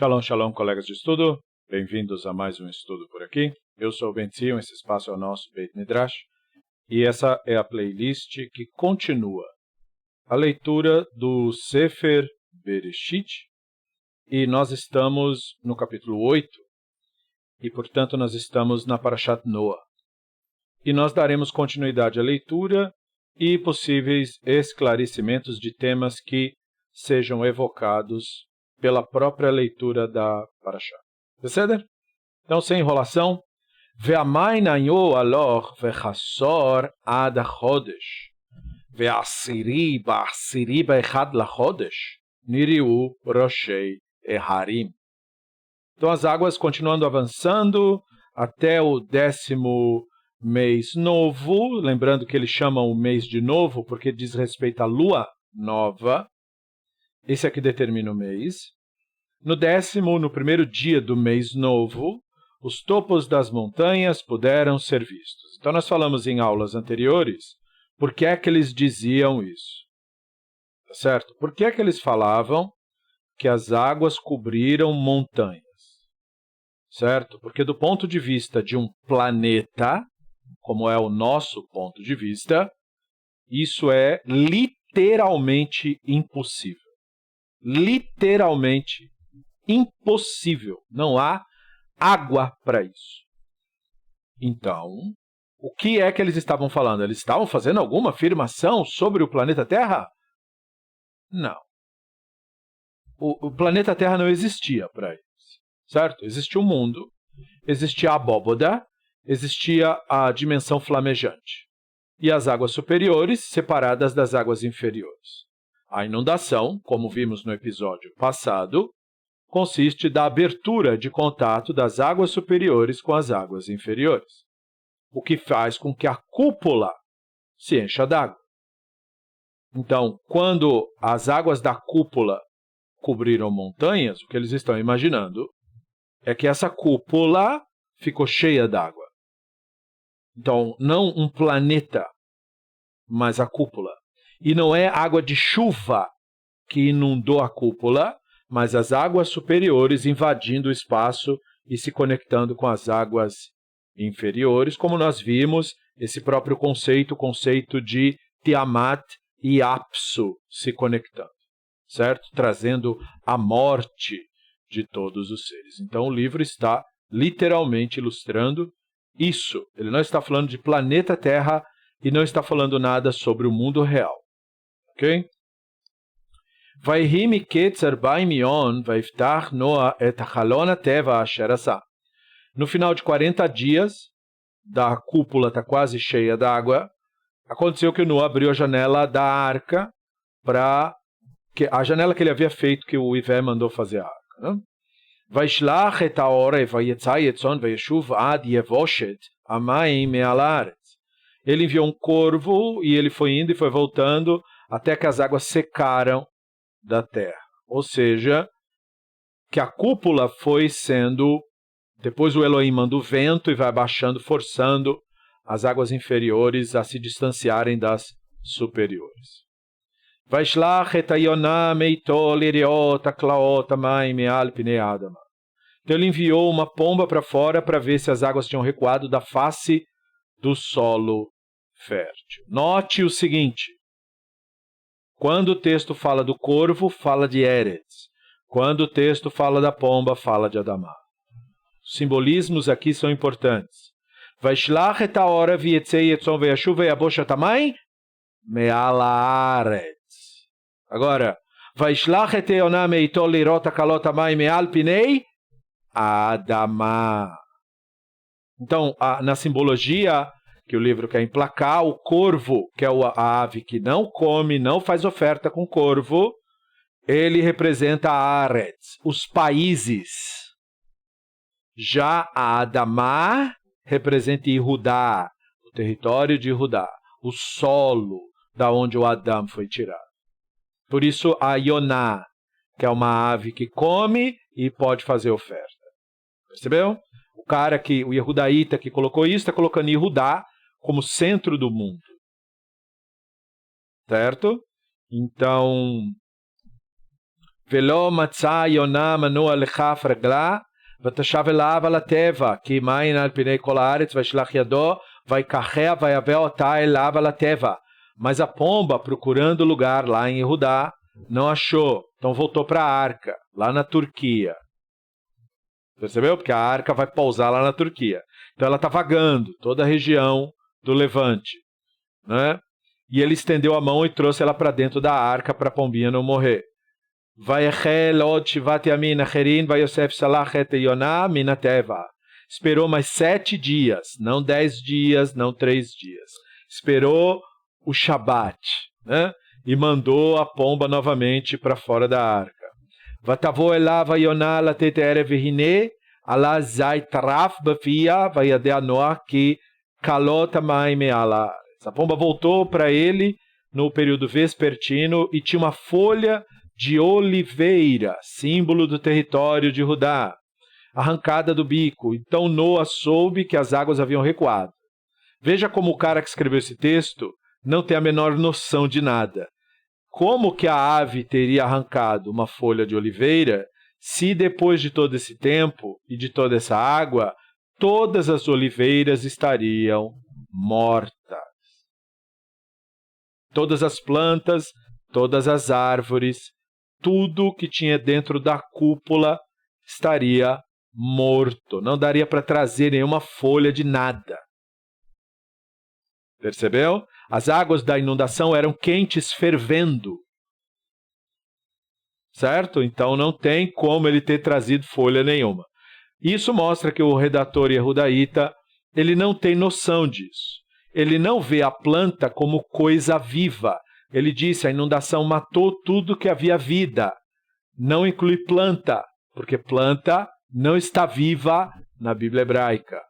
Shalom, shalom, colegas de estudo. Bem-vindos a mais um estudo por aqui. Eu sou o Ben Zion, esse espaço é o nosso Beit Midrash. E essa é a playlist que continua a leitura do Sefer Bereshit. E nós estamos no capítulo 8. E, portanto, nós estamos na Parashat Noah. E nós daremos continuidade à leitura e possíveis esclarecimentos de temas que sejam evocados pela própria leitura da Parashá. Beseder? Então, sem enrolação. Ve'amai nayo alor ve'chassor ad ha-chodesh ve'asiri ba'asiri ba'echad la-chodesh niriu roshei eharim. Então, as águas continuando avançando até o 10º mês novo. Lembrando que eles chamam o mês de novo porque diz respeito à lua nova. Esse aqui determina o mês. No primeiro dia do mês novo, os topos das montanhas puderam ser vistos. Então, nós falamos em aulas anteriores, por que é que eles diziam isso? Tá certo? Por que é que eles falavam que as águas cobriram montanhas? Certo? Porque do ponto de vista de um planeta, como é o nosso ponto de vista, isso é literalmente impossível. Literalmente impossível. Não há água para isso. Então, o que é que eles estavam falando? Eles estavam fazendo alguma afirmação sobre o planeta Terra? Não. O planeta Terra não existia para eles. Certo? Existia o mundo, existia a abóboda, existia a dimensão flamejante. E as águas superiores separadas das águas inferiores. A inundação, como vimos no episódio passado, consiste da abertura de contato das águas superiores com as águas inferiores, o que faz com que a cúpula se encha d'água. Então, quando as águas da cúpula cobriram montanhas, o que eles estão imaginando é que essa cúpula ficou cheia d'água. Então, não um planeta, mas a cúpula. E não é água de chuva que inundou a cúpula, mas as águas superiores invadindo o espaço e se conectando com as águas inferiores, como nós vimos, esse próprio conceito, o conceito de Tiamat e Apsu se conectando, certo? Trazendo a morte de todos os seres. Então o livro está literalmente ilustrando isso. Ele não está falando de planeta Terra e não está falando nada sobre o mundo real. Ok? ויהי מקץ 40 יום, ויפתח נוח את חלון הטבע אשר עשה. No final de 40 dias, da cúpula está quase cheia d'água, aconteceu que Noah abriu a janela da arca, a janela que ele havia feito, que o Ivé mandou fazer a arca. וישלח את העורב, ויצא יצון, וישוב עד יבושת המים מעל הארץ. Ele enviou um corvo, e ele foi indo e foi voltando, até que as águas secaram da terra. Ou seja, que a cúpula foi sendo, depois o Elohim manda o vento e vai abaixando, forçando as águas inferiores a se distanciarem das superiores. Vaishlach et Yonah meito liriot haklaot hamayim me'al pnei adama. Então ele enviou uma pomba para fora para ver se as águas tinham recuado da face do solo fértil. Note o seguinte: quando o texto fala do corvo, fala de Eretz. Quando o texto fala da pomba, fala de Adamá. Os simbolismos aqui são importantes. Vaishlach et haorav yetzei yetzon veyashuv veyabosh hamayim me'al haaretz. Agora, Vaishlach et Yonah meito lirot hakalot hamayim me'al pnei Adamá. Então, na simbologia que o livro quer emplacar, o corvo, que é a ave que não come, não faz oferta com corvo, ele representa a Haaretz, os países. Já a Adamá representa Yehudá, o território de Yehudá, o solo da onde o Adão foi tirado. Por isso a Yonah, que é uma ave que come e pode fazer oferta. Percebeu? O Yehudaíta que colocou isso, está colocando Yehudá como centro do mundo. Certo? Então, Velo matzah Yonah manua lechaf regla, ותשב אליו על הטבע, כי מים על פני כל הארץ, וישלח ידו, ויקחיה, ויבא אותה אליו על הטבע. Mas a pomba, procurando lugar lá em Yehudá, não achou. Então voltou para a arca, lá na Turquia. Percebeu? Porque a arca vai pousar lá na Turquia. Então ela está vagando toda a região do Levante, né? E ele estendeu a mão e trouxe ela para dentro da arca para a pombinha não morrer. Esperou mais 7 dias, não 10 dias, não 3 dias. Esperou o Shabat, né? E mandou a pomba novamente para fora da arca. Vatavô elava Yonah latet erev hine ala zait raf bafia vayadeh Noah ki kalot hamayim me'ala. A pomba voltou para ele no período vespertino e tinha uma folha de oliveira, símbolo do território de Judá, arrancada do bico. Então Noa soube que as águas haviam recuado. Veja como o cara que escreveu esse texto não tem a menor noção de nada. Como que a ave teria arrancado uma folha de oliveira se depois de todo esse tempo e de toda essa água, todas as oliveiras estariam mortas? Todas as plantas, todas as árvores, tudo que tinha dentro da cúpula estaria morto. Não daria para trazer nenhuma folha de nada. Percebeu? As águas da inundação eram quentes, fervendo. Certo? Então não tem como ele ter trazido folha nenhuma. Isso mostra que o redator Yehudaíta, ele não tem noção disso. Ele não vê a planta como coisa viva. Ele disse, a inundação matou tudo que havia vida. Não inclui planta, porque planta não está viva na Bíblia hebraica.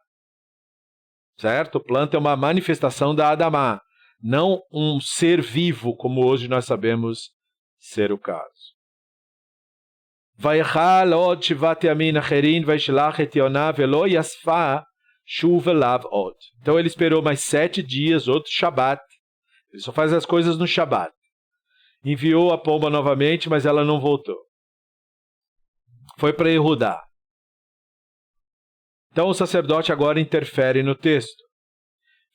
Certo? Planta é uma manifestação da Adamá, não um ser vivo, como hoje nós sabemos ser o caso. Vayechal od shivat yamin acherin vaishlach et Yonah velo yasfa shuv elav od. Então ele esperou mais 7 dias, outro Shabat. Ele só faz as coisas no Shabat. Enviou a pomba novamente, mas ela não voltou. Foi para Yehudá. Então o sacerdote agora interfere no texto.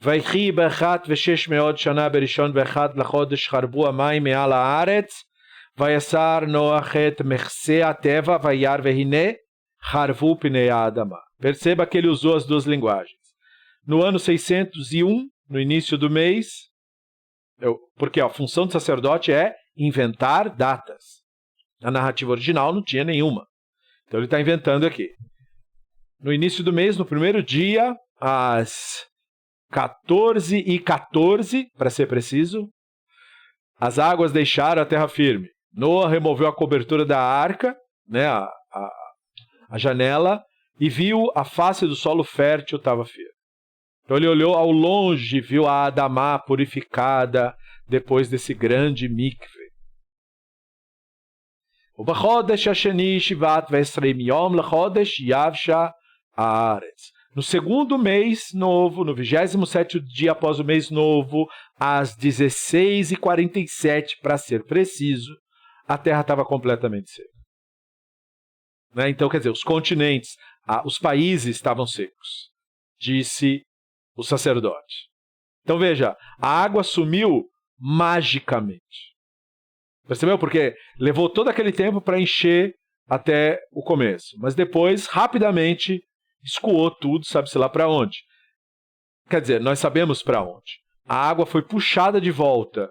Vaychi bechat veshesh meod shana berishon bechat lachodesh charbu hamayim me'al haaretz vayasar Noach et mechse ateva vayar vehine charvu pnei ha'adama. Perceba que ele usou as duas linguagens. No ano 601, no início do mês, porque a função do sacerdote é inventar datas. Na narrativa original não tinha nenhuma. Então ele está inventando aqui. No início do mês, no primeiro dia, às 14h14, para ser preciso, as águas deixaram a terra firme. Noa removeu a cobertura da arca, né, a janela, e viu a face do solo fértil estava firme. Então ele olhou ao longe, viu a Adamá purificada depois desse grande mikve. O Bachodesh Hasheni Shivat Vesreim Yom Lachodesh Yavsha Haaretz. No segundo mês novo, no 27º dia após o mês novo, às 16h47, para ser preciso, a terra estava completamente seca. Né? Então, quer dizer, os continentes, os países estavam secos, disse o sacerdote. Então veja, a água sumiu magicamente. Percebeu? Porque levou todo aquele tempo para encher até o começo. Mas depois, rapidamente, escoou tudo, sabe-se lá para onde. Quer dizer, nós sabemos para onde. A água foi puxada de volta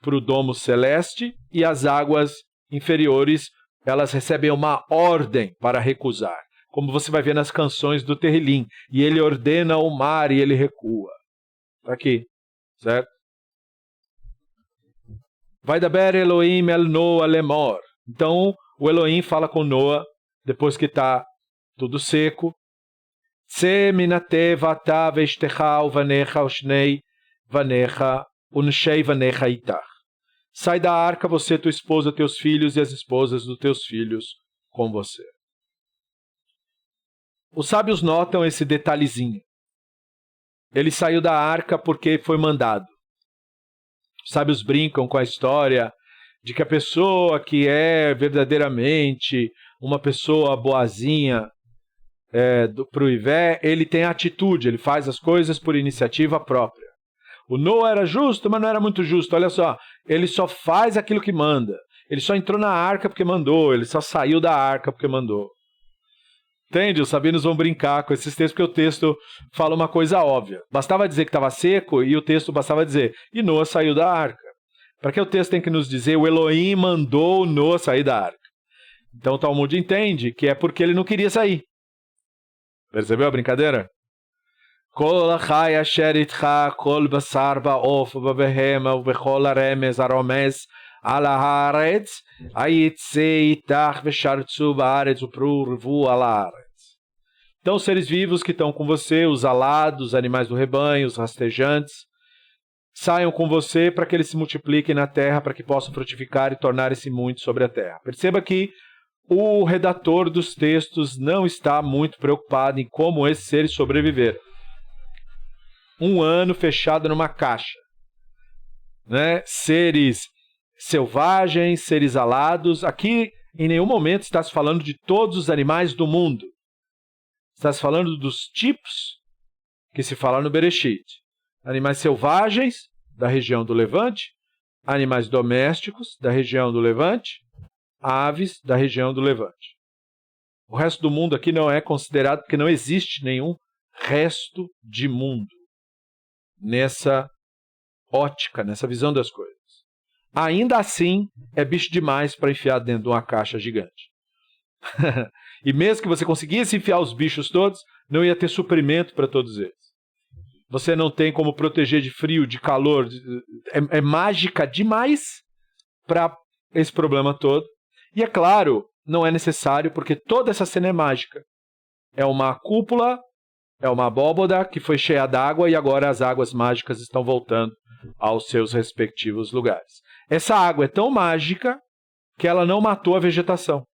para o domo celeste e as águas inferiores, elas recebem uma ordem para recusar. Como você vai ver nas canções do Terrilim. E ele ordena o mar e ele recua. Está aqui, certo? Vai daber Elohim el Noa lemor. Então, o Elohim fala com Noa, depois que está tudo seco. Tse minate vata vestecha uvanecha ushnei vanecha unshei vanecha itach. Sai da arca, você, tua esposa, teus filhos e as esposas dos teus filhos com você. Os sábios notam esse detalhezinho. Ele saiu da arca porque foi mandado. Os sábios brincam com a história de que a pessoa que é verdadeiramente uma pessoa boazinha para o Ivé, ele tem atitude, ele faz as coisas por iniciativa própria. O Noa era justo, mas não era muito justo. Olha só, ele só faz aquilo que manda. Ele só entrou na arca porque mandou, ele só saiu da arca porque mandou. Entende? Os sabinos vão brincar com esses textos, porque o texto fala uma coisa óbvia. Bastava dizer que estava seco e o texto bastava dizer, e Noa saiu da arca. Para que o texto tem que nos dizer, o Elohim mandou Noa sair da arca. Então o Talmud entende que é porque ele não queria sair. Percebeu a brincadeira? Kol achai asher itcha, kol basar ba'of ba'behema u'bechol haremes aromez al haaretz ayitze itach veshartzu ba'aretz u'pru al haaretz. Então os seres vivos que estão com você, os alados, os animais do rebanho, os rastejantes, saiam com você para que eles se multipliquem na terra, para que possam frutificar e tornarem-se muitos sobre a terra. Perceba que o redator dos textos não está muito preocupado em como esses seres sobreviveram. Um ano fechado numa caixa, né? Seres selvagens, seres alados. Aqui, em nenhum momento, está se falando de todos os animais do mundo. Está se falando dos tipos que se fala no Bereshit. Animais selvagens, da região do Levante, animais domésticos, da região do Levante, aves, da região do Levante. O resto do mundo aqui não é considerado, porque não existe nenhum resto de mundo nessa ótica, nessa visão das coisas. Ainda assim, é bicho demais para enfiar dentro de uma caixa gigante. E mesmo que você conseguisse enfiar os bichos todos, não ia ter suprimento para todos eles. Você não tem como proteger de frio, de calor. É mágica demais para esse problema todo. E é claro, não é necessário, porque toda essa cena é mágica. É uma cúpula, é uma abóboda que foi cheia d'água e agora as águas mágicas estão voltando aos seus respectivos lugares. Essa água é tão mágica que ela não matou a vegetação.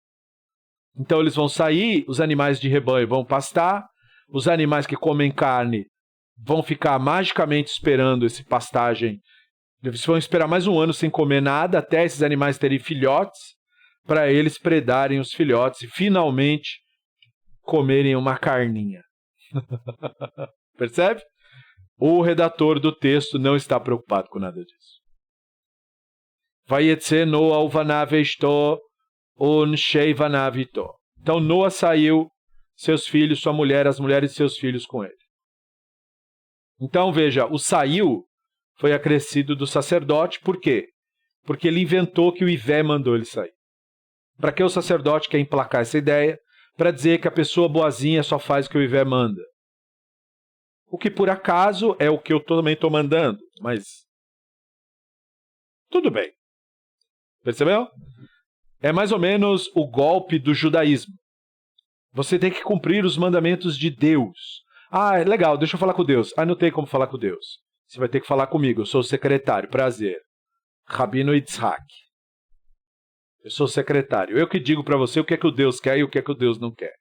Então eles vão sair, os animais de rebanho vão pastar, os animais que comem carne vão ficar magicamente esperando essa pastagem. Eles vão esperar mais um ano sem comer nada, até esses animais terem filhotes, para eles predarem os filhotes e finalmente comerem uma carninha. Percebe? O redator do texto não está preocupado com nada disso. Vayetze Noa uvanav eishto unshei vanav ito. Então Noa saiu, seus filhos, sua mulher, as mulheres de seus filhos com ele. Então veja, o saiu foi acrescido do sacerdote, por quê? Porque ele inventou que o Ivé mandou ele sair. Para que o sacerdote quer emplacar essa ideia? Para dizer que a pessoa boazinha só faz o que o Ivé manda. O que por acaso é o que eu também estou mandando, mas tudo bem. Percebeu? É mais ou menos o golpe do judaísmo. Você tem que cumprir os mandamentos de Deus. Ah, legal, deixa eu falar com Deus. Ah, não tem como falar com Deus. Você vai ter que falar comigo, eu sou o secretário, prazer. Rabino Yitzhak. Eu sou o secretário. Eu que digo para você o que é que o Deus quer e o que é que o Deus não quer.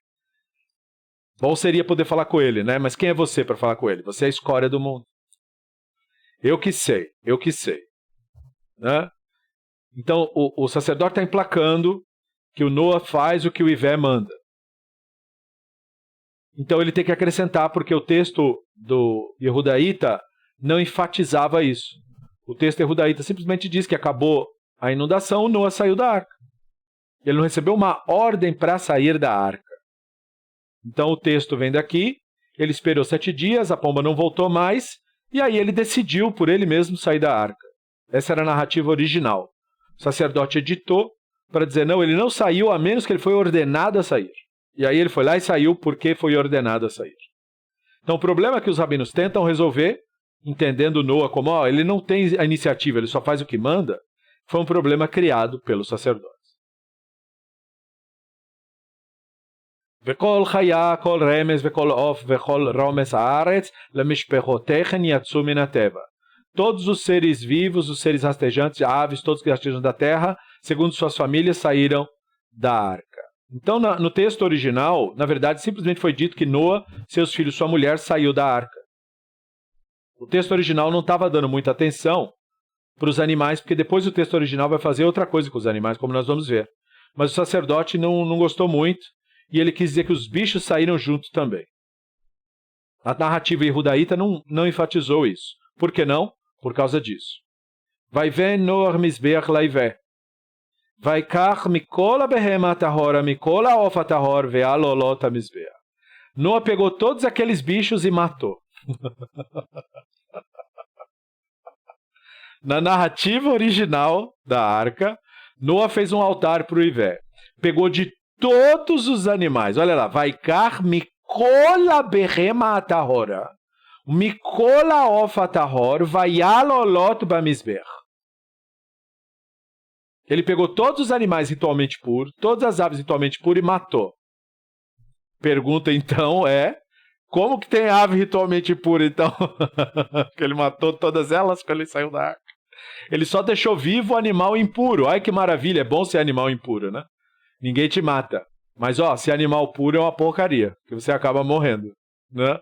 Bom seria poder falar com ele, né? Mas quem é você para falar com ele? Você é a escória do mundo. Eu que sei. Né? Então, o sacerdote está emplacando que o Noa faz o que o Ivé manda. Então ele tem que acrescentar, porque o texto do Yehudaíta não enfatizava isso. O texto Yehudaíta simplesmente diz que acabou a inundação, o Noa saiu da arca. Ele não recebeu uma ordem para sair da arca. Então o texto vem daqui, ele esperou 7 dias, a pomba não voltou mais, e aí ele decidiu por ele mesmo sair da arca. Essa era a narrativa original. O sacerdote editou para dizer, não, ele não saiu a menos que ele foi ordenado a sair. E aí ele foi lá e saiu porque foi ordenado a sair. Então o problema que os rabinos tentam resolver, entendendo Noa como, ele não tem a iniciativa, ele só faz o que manda, foi um problema criado pelos sacerdotes. וכל חיה, כל רמז וכל עוף וכל רומס הארץ למשפחותיכם יצאו מן הטבע. Todos os seres vivos, os seres rastejantes, aves, todos que rastejam da terra, segundo suas famílias, saíram da arca. Então, no texto original, na verdade, simplesmente foi dito que Noa, seus filhos, sua mulher, saiu da arca. O texto original não estava dando muita atenção para os animais, porque depois o texto original vai fazer outra coisa com os animais, como nós vamos ver. Mas o sacerdote não gostou muito, e ele quis dizer que os bichos saíram junto também. A narrativa Yehudaíta não enfatizou isso. Por que não? Por causa disso. Vaiven nor misbeach laivé. Vaikach mikol abehema tahor, mikol aof tahor, ve'alolot misbeach. Noa pegou todos aqueles bichos e matou. Na narrativa original da arca, Noa fez um altar para o Ivé. Pegou de todos os animais. Olha lá. Vaikach mikol abehema tahora. Mikol aof tahor, ve'alolot bamizbeach. Ele pegou todos os animais ritualmente puros, todas as aves ritualmente puras e matou. Pergunta então como que tem ave ritualmente pura então? Que ele matou todas elas quando ele saiu da arca. Ele só deixou vivo o animal impuro. Ai que maravilha, é bom ser animal impuro, né? Ninguém te mata. Mas ser animal puro é uma porcaria, que você acaba morrendo, né?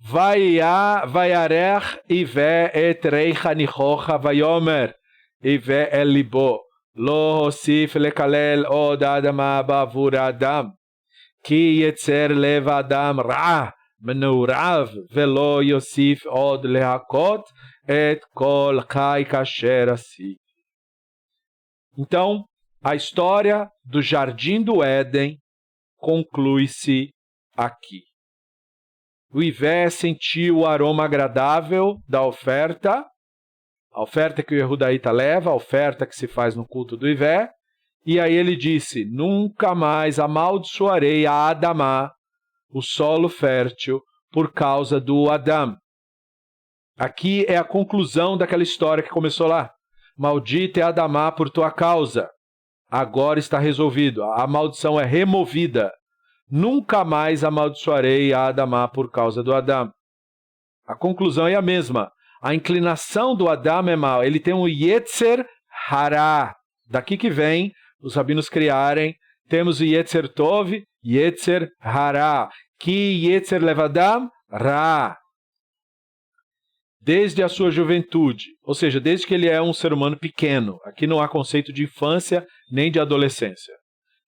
Vaiarech ivé et reicha nichocha vayomer. Ive el libo, lo hosif lekalel od adama bavur adam, ki yetzer lev adam ra, menurav, velo yosif od lehakot, et kol chai kasher asi. Então, a história do Jardim do Éden conclui-se aqui. O Ivé sentiu o aroma agradável da oferta, a oferta que o Yehudaíta leva, a oferta que se faz no culto do Ivé, e aí ele disse, nunca mais amaldiçoarei a Adamá, o solo fértil, por causa do Adam. Aqui é a conclusão daquela história que começou lá. Maldita é Adamá por tua causa. Agora está resolvido, a maldição é removida. Nunca mais amaldiçoarei a Adamá por causa do Adam. A conclusão é a mesma. A inclinação do Adam é mal. Ele tem um Yetzer Hará. Daqui que vem os rabinos criarem. Temos o Yetzer Tov, Yetzer Hará. Ki Yetzer Levadam Ra. Desde a sua juventude. Ou seja, desde que ele é um ser humano pequeno. Aqui não há conceito de infância nem de adolescência.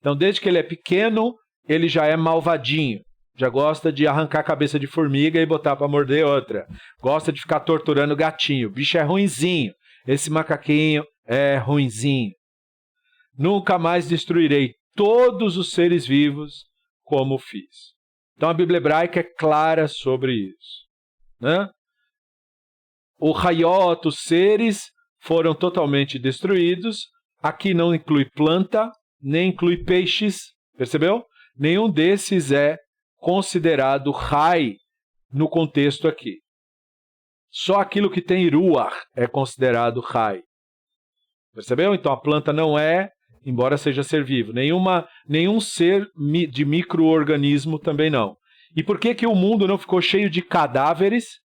Então, desde que ele é pequeno, ele já é malvadinho. Já gosta de arrancar a cabeça de formiga e botar para morder outra. Gosta de ficar torturando gatinho. O bicho é ruinzinho. Esse macaquinho é ruinzinho. Nunca mais destruirei todos os seres vivos como fiz. Então a Bíblia hebraica é clara sobre isso, né? O Hayot, os seres, foram totalmente destruídos. Aqui não inclui planta, nem inclui peixes. Percebeu? Nenhum desses é considerado Rai no contexto aqui. Só aquilo que tem Ruach é considerado Rai. Percebeu? Então a planta não é, embora seja ser vivo. Nenhum ser de micro-organismo também não. E por que o mundo não ficou cheio de cadáveres?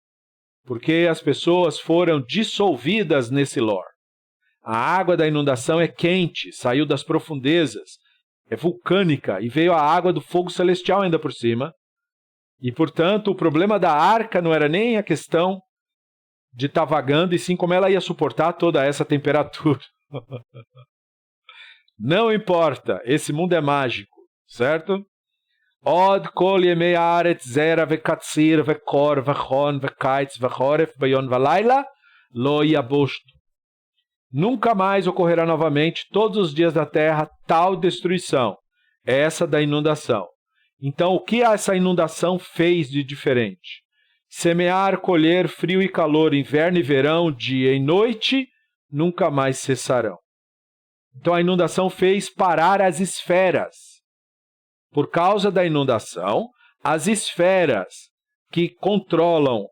Porque as pessoas foram dissolvidas nesse lor. A água da inundação é quente, saiu das profundezas. É vulcânica e veio a água do fogo celestial ainda por cima. E, portanto, o problema da arca não era nem a questão de estar vagando, e sim como ela ia suportar toda essa temperatura. Não importa, esse mundo é mágico, certo? Od kol yemei haaretz zera vekatzir vekor vechon vekaitz vechoref bayon valayla lo yaboshtu. Nunca mais ocorrerá novamente, todos os dias da terra, tal destruição, essa da inundação. Então, o que essa inundação fez de diferente? Semear, colher, frio e calor, inverno e verão, dia e noite, nunca mais cessarão. Então, a inundação fez parar as esferas. Por causa da inundação, as esferas que controlam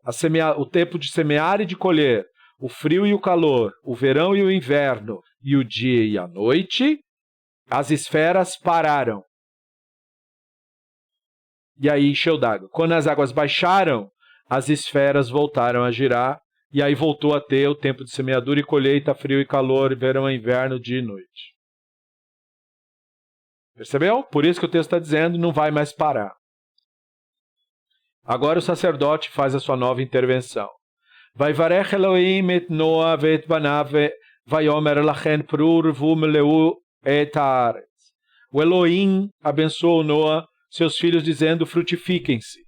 o tempo de semear e de colher, o frio e o calor, o verão e o inverno, e o dia e a noite, as esferas pararam. E aí encheu d'água. Quando as águas baixaram, as esferas voltaram a girar, e aí voltou a ter o tempo de semeadura e colheita, frio e calor, verão e inverno, dia e noite. Percebeu? Por isso que o texto está dizendo, não vai mais parar. Agora o sacerdote faz a sua nova intervenção. Vaivarech Elohim et Noah ve'et banav vayomer lachen prur vumleu et haaretz. O Elohim abençoou Noah, seus filhos, dizendo, frutifiquem-se.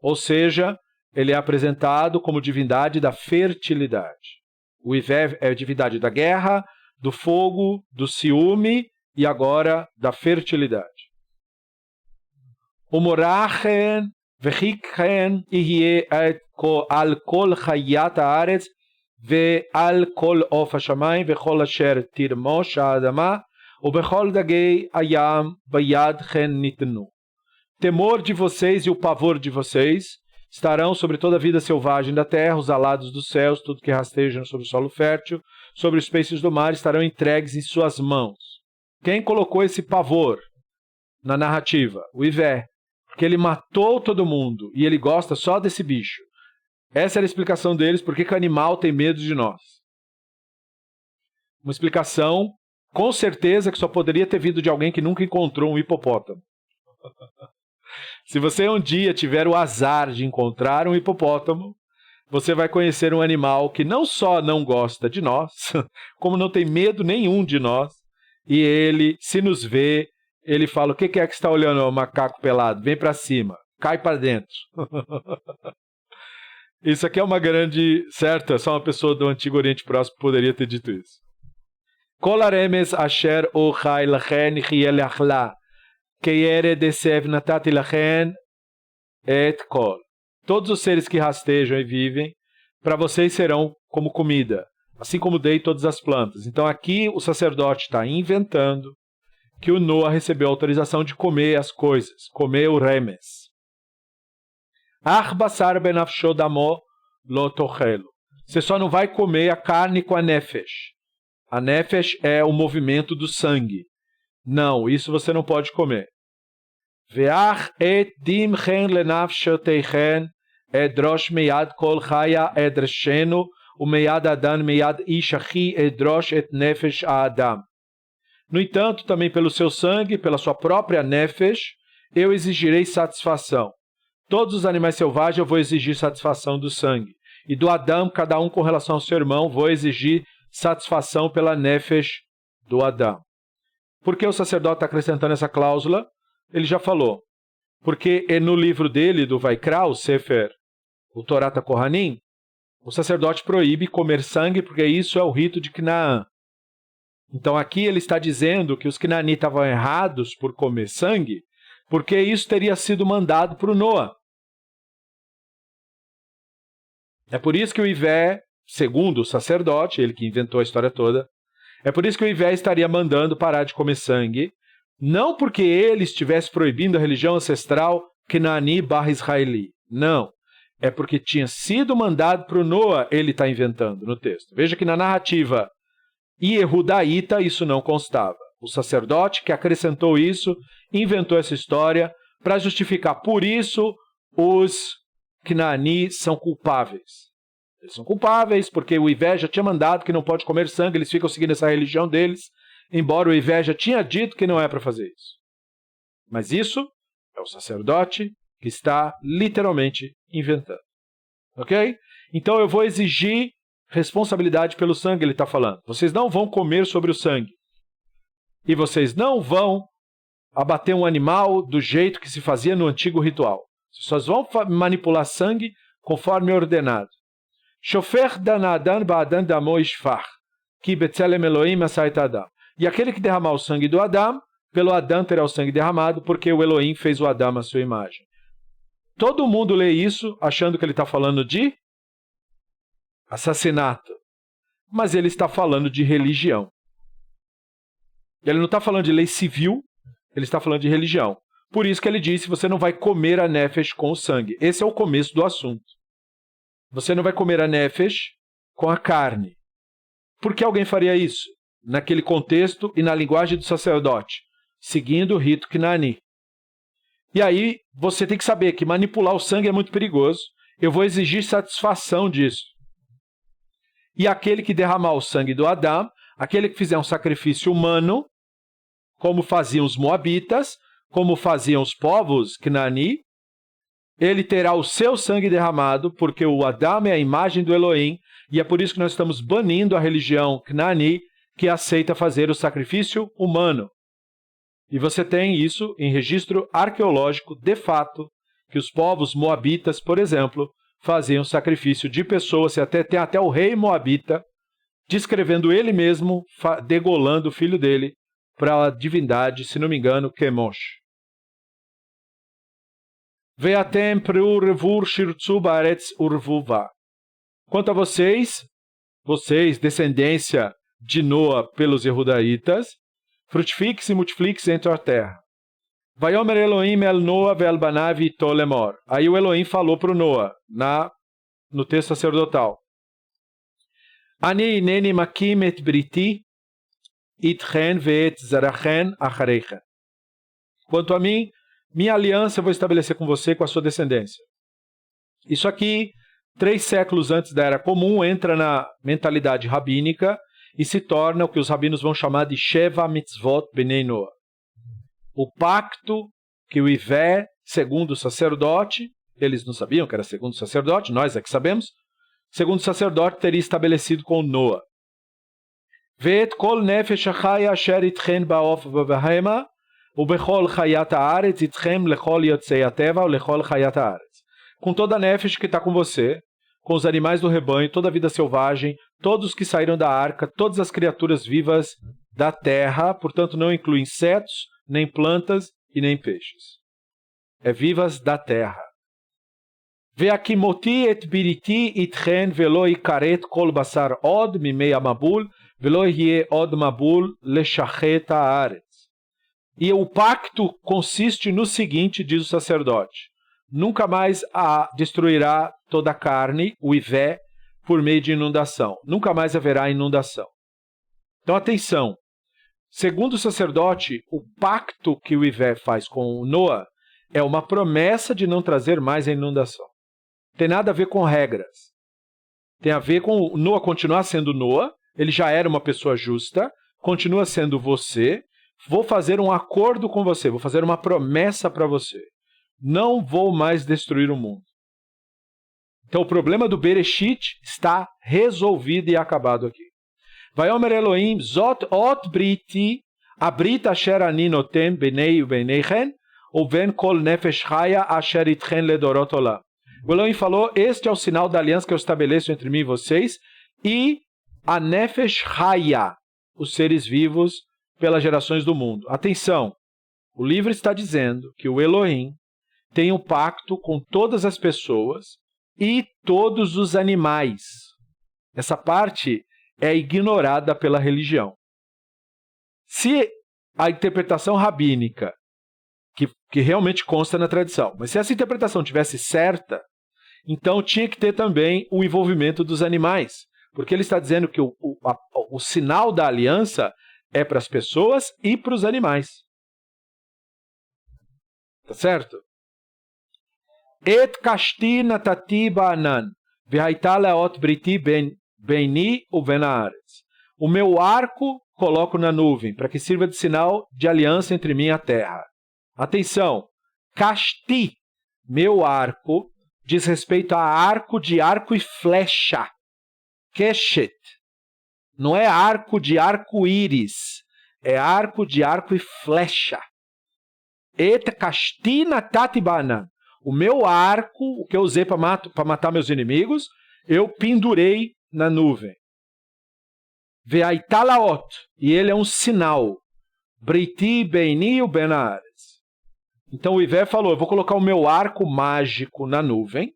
Ou seja, ele é apresentado como divindade da fertilidade. O Ivé é a divindade da guerra, do fogo, do ciúme e agora da fertilidade. Umorachen vechikchen ihye al kol chayat haaretz ve'al kol of hashamayim ve'chol asher tirmosh ha'adama ubechol dagei hayam bayadchen nitnu. Temor de vocês e o pavor de vocês estarão sobre toda a vida selvagem da terra, os alados dos céus, tudo que rasteja sobre o solo fértil, sobre os peixes do mar estarão entregues em suas mãos. Quem colocou esse pavor na narrativa? O Ivé, porque ele matou todo mundo e ele gosta só desse bicho. Essa era a explicação deles, por que o animal tem medo de nós. Uma explicação, com certeza, que só poderia ter vindo de alguém que nunca encontrou um hipopótamo. Se você um dia tiver o azar de encontrar um hipopótamo, você vai conhecer um animal que não só não gosta de nós, como não tem medo nenhum de nós, e ele, se nos vê, ele fala, o que é que está olhando, o macaco pelado? Vem para cima, cai para dentro. Isso aqui é uma grande... Certo, só uma pessoa do Antigo Oriente Próximo poderia ter dito isso. Kol haremes asher ochai lachen chiel achla. Todos os seres que rastejam e vivem, para vocês serão como comida, assim como dei todas as plantas. Então aqui o sacerdote está inventando que o Noah recebeu autorização de comer as coisas, comer o remes. Você só não vai comer a carne com a nefesh. A nefesh é o movimento do sangue. Não, isso você não pode comer. Ve'ach et dimchen lenafshoteichen edrosh meyad kol chaya edreshenu umeyad adan meyad ish achi edrosh et nefesh ha'adam. No entanto, também pelo seu sangue, pela sua própria nefesh, eu exigirei satisfação. Todos os animais selvagens eu vou exigir satisfação do sangue. E do Adão, cada um com relação ao seu irmão, vou exigir satisfação pela nefesh do Adão. Por que o sacerdote está acrescentando essa cláusula? Ele já falou. Porque no livro dele, do Vaikra, o Sefer, o Torá Kohanim, o sacerdote proíbe comer sangue, porque isso é o rito de Canaã. Então aqui ele está dizendo que os Canaani estavam errados por comer sangue, porque isso teria sido mandado para o Noah. É por isso que o Ivé, segundo o sacerdote, ele que inventou a história toda, é por isso que o Ivé estaria mandando parar de comer sangue, não porque ele estivesse proibindo a religião ancestral Canaani barra Israeli. Não. É porque tinha sido mandado para o Noah, ele está inventando no texto. Veja que na narrativa iehudaíta isso não constava. O sacerdote que acrescentou isso, inventou essa história para justificar. Por isso, os Canaani são culpáveis. Eles são culpáveis porque o Ivé já tinha mandado que não pode comer sangue, eles ficam seguindo essa religião deles, embora o Ivé já tinha dito que não é para fazer isso. Mas isso é o sacerdote que está literalmente inventando. Ok? Então eu vou exigir responsabilidade pelo sangue, ele está falando. Vocês não vão comer sobre o sangue. E vocês não vão abater um animal do jeito que se fazia no antigo ritual. Vocês só vão manipular sangue conforme ordenado. Shofer danadan ba'adan damo ishfach, ki betzelem Elohim asait Adam. E aquele que derramar o sangue do Adão, pelo Adão terá o sangue derramado, porque o Elohim fez o Adão à sua imagem. Todo mundo lê isso achando que ele está falando de assassinato. Mas ele está falando de religião. Ele não está falando de lei civil, ele está falando de religião. Por isso que ele disse, você não vai comer a nefesh com o sangue. Esse é o começo do assunto. Você não vai comer a nefesh com a carne. Por que alguém faria isso? Naquele contexto e na linguagem do sacerdote, seguindo o rito Canaani. E aí, você tem que saber que manipular o sangue é muito perigoso. Eu vou exigir satisfação disso. E aquele que derramar o sangue do Adão, aquele que fizer um sacrifício humano, como faziam os moabitas, como faziam os povos Canaani, ele terá o seu sangue derramado, porque o Adam é a imagem do Elohim, e é por isso que nós estamos banindo a religião Canaani, que aceita fazer o sacrifício humano. E você tem isso em registro arqueológico, de fato, que os povos moabitas, por exemplo, faziam sacrifício de pessoas, e tem até o rei moabita, descrevendo ele mesmo, degolando o filho dele para a divindade, se não me engano, Chemosh. Ve'atem preu revur shirtzu ba'aretz urvuva. Quanto a vocês, descendência de Noa pelos Yehudaítas, frutifique-se e multiplique-se entre a terra. Vayomer Elohim el Noa ve'el banav ito lemor. Aí o Elohim falou para o Noa, no texto sacerdotal. Ani ineni makim et briti itchen ve'et zarachen acharechen. Quanto a mim, minha aliança eu vou estabelecer com você e com a sua descendência. Isso aqui, 3 séculos antes da Era Comum, entra na mentalidade rabínica e se torna o que os rabinos vão chamar de Sheva Mitzvot Bnei Noah. O pacto que o Ivé, segundo o sacerdote, eles não sabiam que era segundo o sacerdote, nós é que sabemos, segundo o sacerdote teria estabelecido com Noah. Ve'et kol nefesh achaya asher itchen ba'of v'bahema ubechol chayat haaretz itchem lechol yotzei ateva ulechol chayat haaretz. Com toda a nefesh que está com você, com os animais do rebanho, toda a vida selvagem, todos que saíram da arca, todas as criaturas vivas da terra, portanto não inclui insetos, nem plantas e nem peixes. É vivas da terra. Ve'akimoti et biriti itchen velo ikaret kol basar od mimei amabul velo hie od mabul leshachet haaretz. E o pacto consiste no seguinte, diz o sacerdote: nunca mais destruirá toda a carne, o Ivé, por meio de inundação. Nunca mais haverá inundação. Então, atenção. Segundo o sacerdote, o pacto que o Ivé faz com Noa é uma promessa de não trazer mais a inundação. Tem nada a ver com regras. Tem a ver com Noa continuar sendo Noa, ele já era uma pessoa justa, continua sendo você, vou fazer um acordo com você, vou fazer uma promessa para você. Não vou mais destruir o mundo. Então o problema do Bereshit está resolvido e acabado aqui. Vayomer Elohim, zot ot briti, abrit asher ani notem benei ubeneichen, uben kol nefesh chaya asher itchen ledorot olam. O Elohim falou, este é o sinal da aliança que eu estabeleço entre mim e vocês, e a nefesh chaya, os seres vivos pelas gerações do mundo. Atenção, o livro está dizendo que o Elohim tem um pacto com todas as pessoas e todos os animais. Essa parte é ignorada pela religião. Se a interpretação rabínica, que realmente consta na tradição, mas se essa interpretação tivesse certa, então tinha que ter também o envolvimento dos animais, porque ele está dizendo que o sinal da aliança é para as pessoas e para os animais. Tá certo? Et kashti natati ba'anan, v'haita leot briti beni uven haaretz. O meu arco coloco na nuvem, para que sirva de sinal de aliança entre mim e a terra. Atenção, kashti, meu arco, diz respeito a arco de arco e flecha. Keshet. Não é arco de arco-íris, é arco de arco e flecha. Et kashti natati ba'anan. O meu arco, o que eu usei para matar meus inimigos, eu pendurei na nuvem. Ve'aita laot, e ele é um sinal. Briti beini uben haaretz. Então o Ivé falou, eu vou colocar o meu arco mágico na nuvem,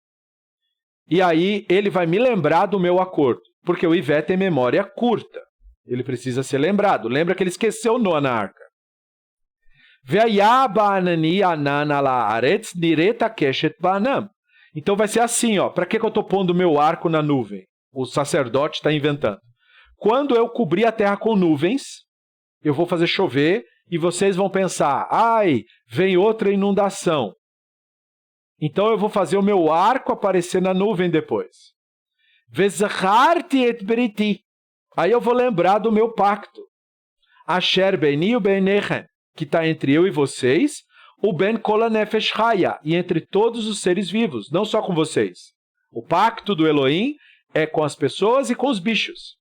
e aí ele vai me lembrar do meu acordo, porque o Ivé tem memória curta. Ele precisa ser lembrado. Lembra que ele esqueceu Noa na arca. Então vai ser assim, ó. Para que eu estou pondo o meu arco na nuvem? O sacerdote está inventando. Quando eu cobrir a terra com nuvens, eu vou fazer chover e vocês vão pensar, ai, vem outra inundação. Então eu vou fazer o meu arco aparecer na nuvem depois. Aí eu vou lembrar do meu pacto. Asher beni ubeneichen, que está entre eu e vocês, uben kol nefesh chaya, e entre todos os seres vivos, não só com vocês. O pacto do Elohim é com as pessoas e com os bichos.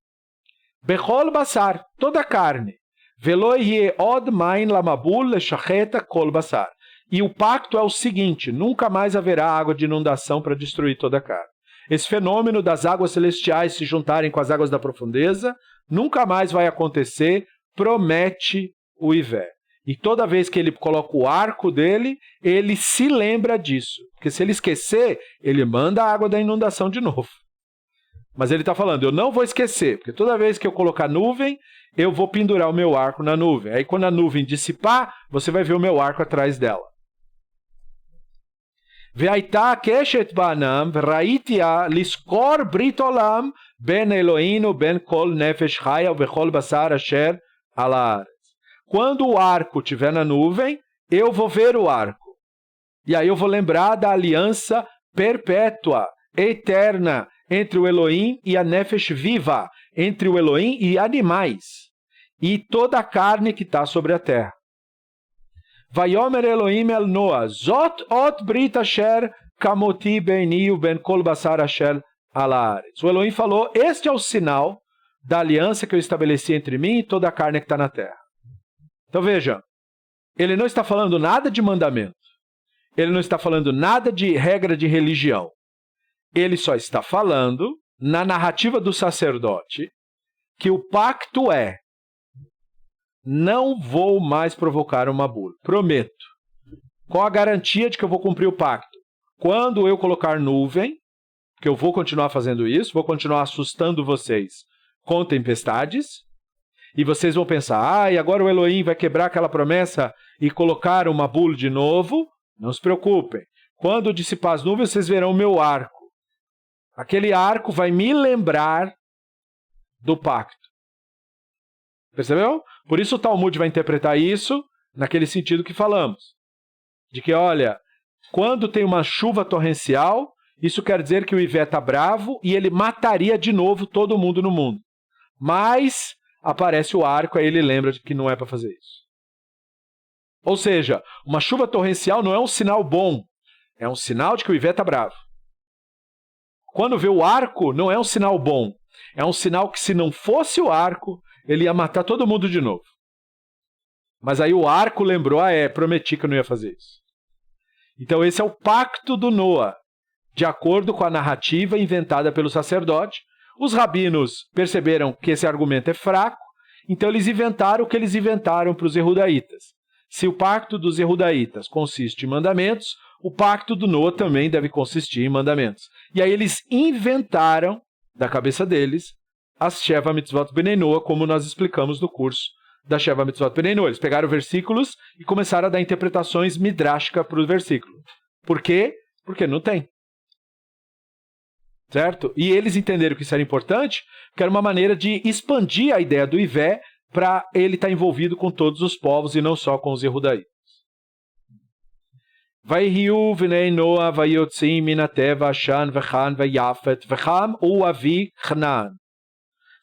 Bechol basar, toda a carne. Velo yeh od main lamabul leshacheta kol basar. E o pacto é o seguinte, nunca mais haverá água de inundação para destruir toda a carne. Esse fenômeno das águas celestiais se juntarem com as águas da profundeza, nunca mais vai acontecer, promete o Ivé. E toda vez que ele coloca o arco dele, ele se lembra disso. Porque se ele esquecer, ele manda a água da inundação de novo. Mas ele está falando, eu não vou esquecer, porque toda vez que eu colocar nuvem, eu vou pendurar o meu arco na nuvem. Aí quando a nuvem dissipar, você vai ver o meu arco atrás dela. Ve'aita keshet ba'anam, ve'raitia liskor brit olam, ben Eloheinu, ben kol nefesh chaya, ve'chol basar asher ala haaretz. Quando o arco estiver na nuvem, eu vou ver o arco. E aí eu vou lembrar da aliança perpétua, eterna, entre o Elohim e a Nefesh viva, entre o Elohim e animais, e toda a carne que está sobre a terra. Vayomer Elohim el Noah, Zot ot brit asher kamoti beini uben kol basar asher ala haaretz. O Elohim falou, este é o sinal da aliança que eu estabeleci entre mim e toda a carne que está na terra. Então veja, ele não está falando nada de mandamento, ele não está falando nada de regra de religião. Ele só está falando, na narrativa do sacerdote, que o pacto é, não vou mais provocar uma bula, prometo. Qual a garantia de que eu vou cumprir o pacto? Quando eu colocar nuvem, que eu vou continuar fazendo isso, vou continuar assustando vocês com tempestades, e vocês vão pensar, e agora o Elohim vai quebrar aquela promessa e colocar uma bula de novo? Não se preocupem. Quando dissipar as nuvens, vocês verão o meu arco. Aquele arco vai me lembrar do pacto. Percebeu? Por isso o Talmud vai interpretar isso naquele sentido que falamos. De que, olha, quando tem uma chuva torrencial, isso quer dizer que o Ivé está bravo e ele mataria de novo todo mundo no mundo. Mas aparece o arco, aí ele lembra de que não é para fazer isso. Ou seja, uma chuva torrencial não é um sinal bom, é um sinal de que o Ivé está bravo. Quando vê o arco, não é um sinal bom. É um sinal que se não fosse o arco, ele ia matar todo mundo de novo. Mas aí o arco lembrou, prometi que eu não ia fazer isso. Então esse é o pacto do Noah, de acordo com a narrativa inventada pelo sacerdote. Os rabinos perceberam que esse argumento é fraco, então eles inventaram o que eles inventaram para os Ehudaítas. Se o pacto dos Ehudaítas consiste em mandamentos, o pacto do Noah também deve consistir em mandamentos. E aí eles inventaram, da cabeça deles, as Sheva Mitzvot Bnei Noah, como nós explicamos no curso da Sheva Mitzvot Bnei Noah. Eles pegaram versículos e começaram a dar interpretações midráshicas para o versículo. Por quê? Porque não tem. Certo? E eles entenderam que isso era importante, que era uma maneira de expandir a ideia do Ivé para ele estar envolvido com todos os povos e não só com os Ehudaítas. Vaihiu vnei Noah vayotzim minateva Ashan vechan veyafet vecham uavi Chnaan.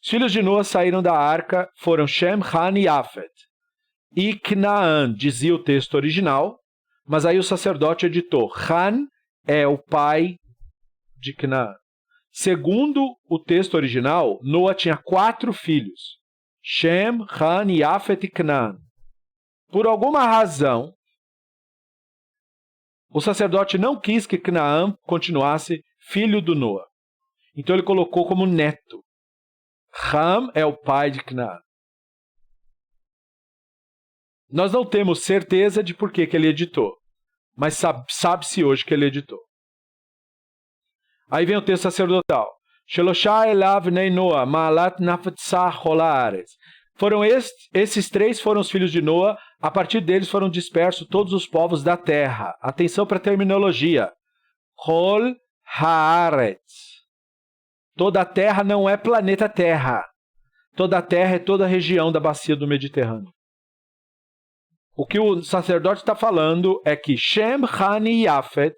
Os filhos de Noah saíram da arca, foram Shem, Han e Yafet. E Cnaã, dizia o texto original, mas aí o sacerdote editou. Han é o pai de Cnaã. Segundo o texto original, Noah tinha 4 filhos. Shem, Han, Yafet e Cnaã. Por alguma razão, o sacerdote não quis que Cnaã continuasse filho do Noah. Então ele colocou como neto. Ham é o pai de Cnaã. Nós não temos certeza de por que ele editou, mas sabe-se hoje que ele editou. Aí vem o texto sacerdotal. Foram esses 3 foram os filhos de Noah, a partir deles foram dispersos todos os povos da terra. Atenção para a terminologia. Chol haaretz. Toda a terra não é planeta Terra. Toda a terra é toda a região da bacia do Mediterrâneo. O que o sacerdote está falando é que Shem, Han e Yafet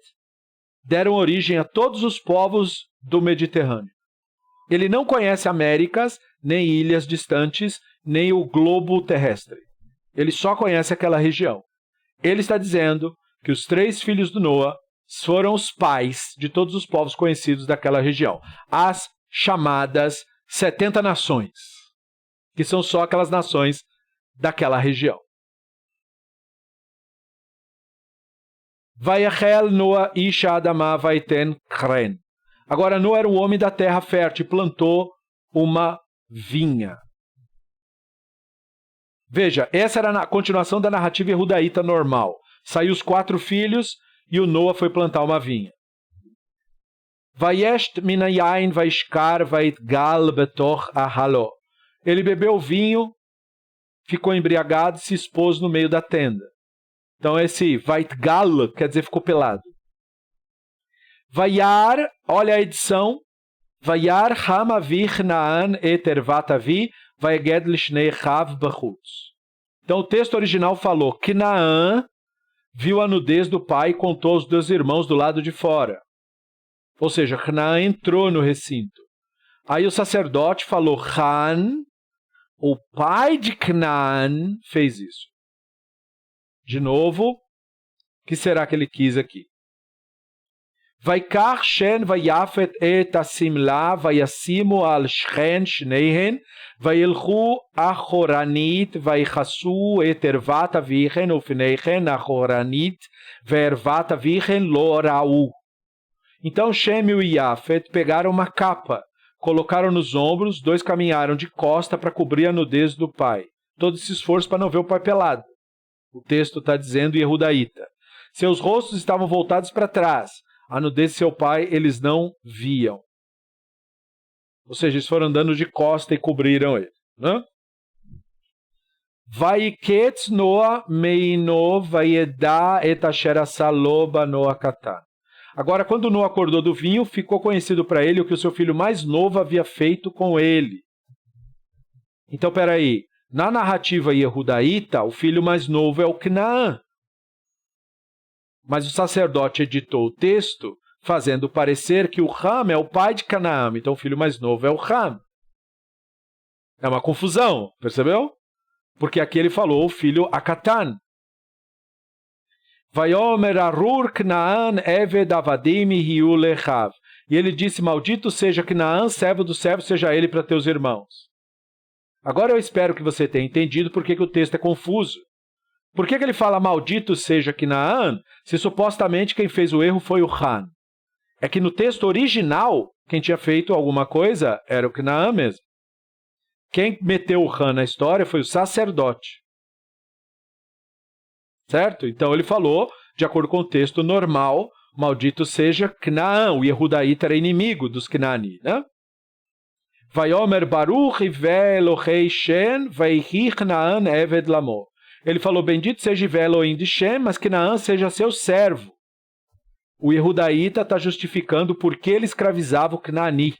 deram origem a todos os povos do Mediterrâneo. Ele não conhece Américas, nem ilhas distantes, nem o globo terrestre. Ele só conhece aquela região. ele está dizendo que os 3 filhos do Noa foram os pais de todos os povos conhecidos daquela região. As chamadas 70 nações, que são só aquelas nações daquela região. Vayachel Noa isha adama vaiten kren. Agora Noa era um homem da terra fértil e plantou uma vinha. Veja, essa era a continuação da narrativa Yehudaíta normal. Saiu os 4 filhos e o Noa foi plantar uma vinha. Vayesht min hayain vaishkar vaitgal betoch ahalo. Ele bebeu vinho, ficou embriagado e se expôs no meio da tenda. Então esse vaitgal quer dizer ficou pelado. Vayar, olha a edição. Vayar hamavi chnaan et ervatavi vayeged lishnei chav bachutz. Então o texto original falou que Canaã viu a nudez do pai e contou aos 2 irmãos do lado de fora. Ou seja, Canaã entrou no recinto. Aí o sacerdote falou, Han, o pai de Canaã, fez isso. De novo, o que será que ele quis aqui? Vaikach Shen vayafet et asimla vayasimu al Shchen shneihen vayilchu achoranit vaychasu et ervat avichen ufneichen achoranit vervat avichen lo rau. Então Shem e Yafet pegaram uma capa, colocaram nos ombros, 2 caminharam de costa para cobrir a nudez do pai. Todo esse esforço para não ver o pai pelado. O texto está dizendo Yehudaíta. Seus rostos estavam voltados para trás. A nudez de seu pai eles não viam. Ou seja, eles foram andando de costa e cobriram ele. Né? Vaiketz Noa meino vayeda et asher asalo bano katan. Agora, quando Noa acordou do vinho, ficou conhecido para ele o que o seu filho mais novo havia feito com ele. Então, peraí. Na narrativa Yehudaíta, o filho mais novo é o Canaã. Mas o sacerdote editou o texto, fazendo parecer que o Ham é o pai de Canaã. Então, o filho mais novo é o Ham. É uma confusão, percebeu? Porque aqui ele falou o filho Akatan. Vayomer arur Canaã eved avadim hiu lechav. E ele disse, maldito seja Canaã, servo do servo, seja ele para teus irmãos. Agora eu espero que você tenha entendido por que o texto é confuso. Por que ele fala maldito seja Canaã, se supostamente quem fez o erro foi o Han? É que no texto original, quem tinha feito alguma coisa era o Canaã mesmo. Quem meteu o Han na história foi o sacerdote. Certo? Então ele falou, de acordo com o texto normal, maldito seja Canaã. O Yehudaíta era inimigo dos Canaani, né? Vayomer Baruch Yiveh Elohei Shem Vayhi Canaã Eved Lamo. Ele falou, bendito seja Yiveh Elohim de Shem, mas Canaã seja seu servo. O Yehudaíta está justificando por que ele escravizava o Canaani.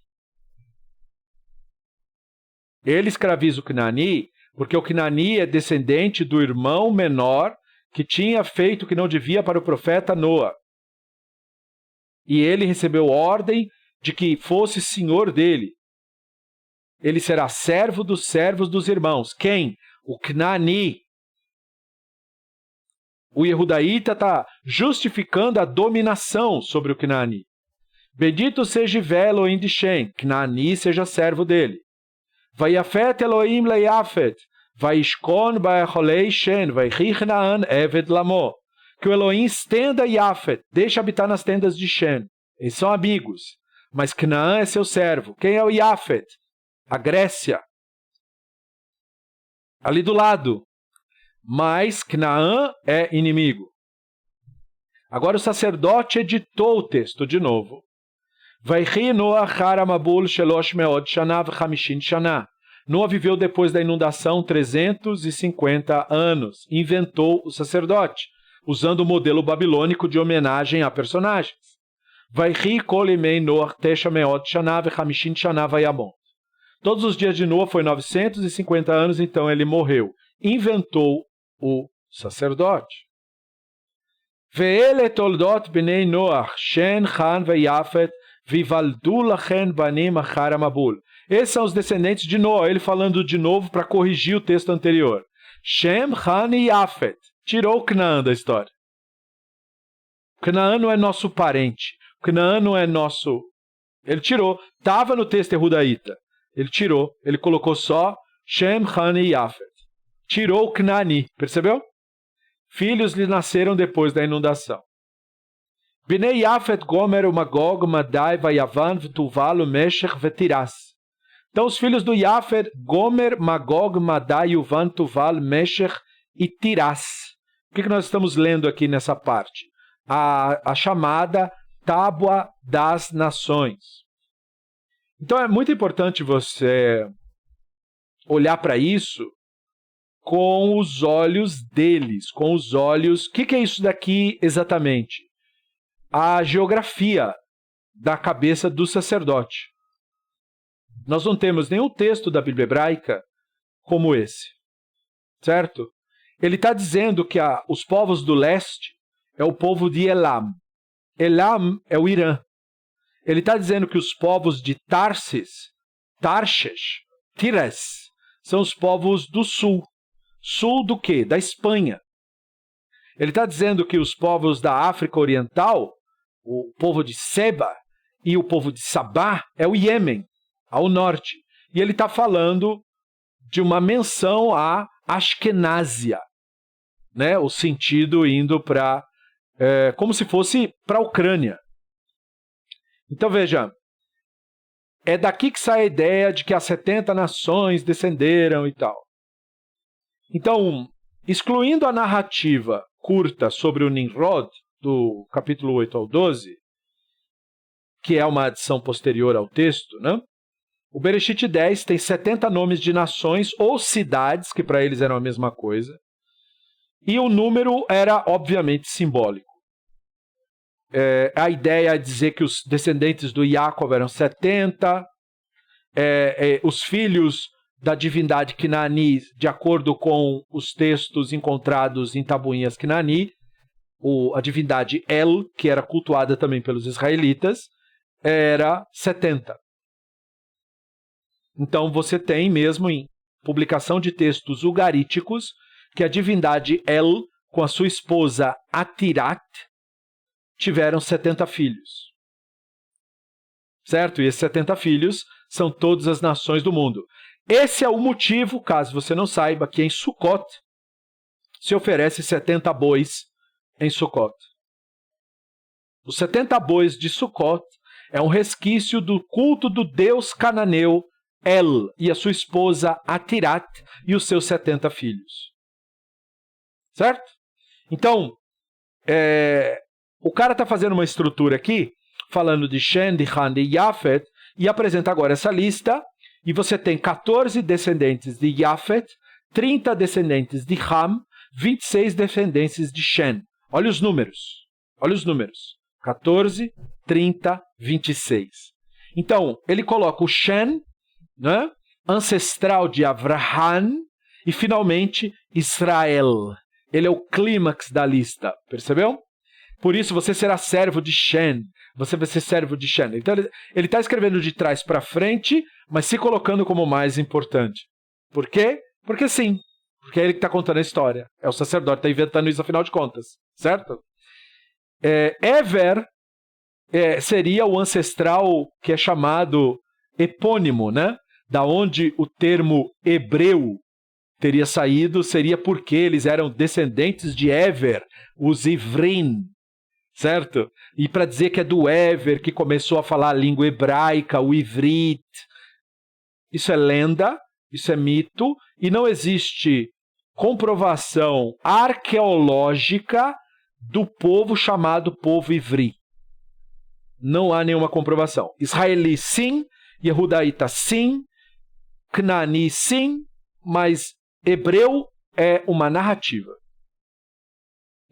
Ele escraviza o Canaani porque o Canaani é descendente do irmão menor que tinha feito o que não devia para o profeta Noa. E ele recebeu ordem de que fosse senhor dele. Ele será servo dos servos dos irmãos. Quem? O Canaani. O Yehudaíta está justificando a dominação sobre o Canaani. Bendito seja Yiveh Elohim de Shem, Canaani seja servo dele. Vayafet Elohim leyafet, vayishkon ba'echolei Shem, vayhi Canaã eved lamo. Que o Elohim estenda Yafet, deixe habitar nas tendas de Shem. Eles são amigos, mas Canaã é seu servo. Quem é o Yafet? A Grécia. Ali do lado. Mas Canaã é inimigo. Agora o sacerdote editou o texto de novo. Vayhi Noa haramabul shelosh meod shana v'chamishin shana. Noa viveu depois da inundação 350 anos. Inventou o sacerdote, usando o modelo babilônico de homenagem a personagens. Vayhi kol imei Noa tesha meod shana v'chamishin shana vayamon. Todos os dias de Noa foi 950 anos, então ele morreu. Inventou o sacerdote. Ve'ele toldot bnei Noach, Shem, Han ve'Yafet, vivaldu lachen banim achar amabul. Esses são os descendentes de Noa. Ele falando de novo para corrigir o texto anterior. Shem, Han e Yafet. Tirou o Canaã da história. O Canaã não é nosso parente. O Canaã não é nosso... Ele tirou. Estava no texto Yehudaíta. Ele tirou. Ele colocou só Shem, Han e Yafet. Tirou o Canaani. Percebeu? Filhos lhe nasceram depois da inundação. Bnei Yafet, Gomer, Magog, Madai, Vayavan, Tuval, Meshech, Vetiras. Então os filhos do Yafet, Gomer, Magog, Madai, Yuvan, Tuval, Meshech e Tiras. O que nós estamos lendo aqui nessa parte? A chamada Tábua das Nações. Então é muito importante você olhar para isso com os olhos deles, com os olhos... O que é isso daqui exatamente? A geografia da cabeça do sacerdote. Nós não temos nenhum texto da Bíblia hebraica como esse, certo? Ele está dizendo que os povos do leste é o povo de Elam. Elam é o Irã. Ele está dizendo que os povos de Tarsis, Tarshish, Tires, são os povos do sul. Sul do quê? Da Espanha. Ele está dizendo que os povos da África Oriental, o povo de Seba e o povo de Sabá, é o Iêmen, ao norte. E ele está falando de uma menção a Ashkenásia, né? O sentido indo para... como se fosse para a Ucrânia. Então veja, é daqui que sai a ideia de que as 70 nações descenderam e tal. Então, excluindo a narrativa curta sobre o Nimrod, do capítulo 8 ao 12, que é uma adição posterior ao texto, né? O Bereshit 10 tem 70 nomes de nações ou cidades, que para eles eram a mesma coisa, e o número era, obviamente, simbólico. A ideia é dizer que os descendentes do Yaakov eram 70, os filhos da divindade Canaani, de acordo com os textos encontrados em tabuinhas Canaani, a divindade El, que era cultuada também pelos israelitas, era 70. Então você tem mesmo em publicação de textos ugaríticos que a divindade El, com a sua esposa Atirat, tiveram 70 filhos. Certo? E esses 70 filhos são todas as nações do mundo. Esse é o motivo, caso você não saiba, que em Sukkot se oferece 70 bois em Sukkot. Os 70 bois de Sukkot é um resquício do culto do deus cananeu El e a sua esposa Atirat e os seus 70 filhos. Certo? Então, o cara está fazendo uma estrutura aqui, falando de Shem, de Han, de Yafet, e apresenta agora essa lista, e você tem 14 descendentes de Yafet, 30 descendentes de Ham, 26 descendentes de Shem. Olha os números. Olha os números. 14, 30, 26. Então, ele coloca o Shem, né, ancestral de Avraham, e finalmente Israel. Ele é o clímax da lista. Percebeu? Por isso você será servo de Shem. Você vai ser servo de Shem. Então ele está escrevendo de trás para frente, mas se colocando como mais importante. Por quê? Porque sim. Porque é ele que está contando a história. É o sacerdote que está inventando isso, afinal de contas. Certo? Ever seria o ancestral que é chamado epônimo, né? Da onde o termo hebreu teria saído, seria porque eles eram descendentes de Ever, os Ivrim. Certo? E para dizer que é do Ever que começou a falar a língua hebraica, o Ivrit. Isso é lenda, isso é mito, e não existe comprovação arqueológica do povo chamado povo Ivri. Não há nenhuma comprovação. Israeli sim, Yehudaíta sim, Canaani sim, mas hebreu é uma narrativa.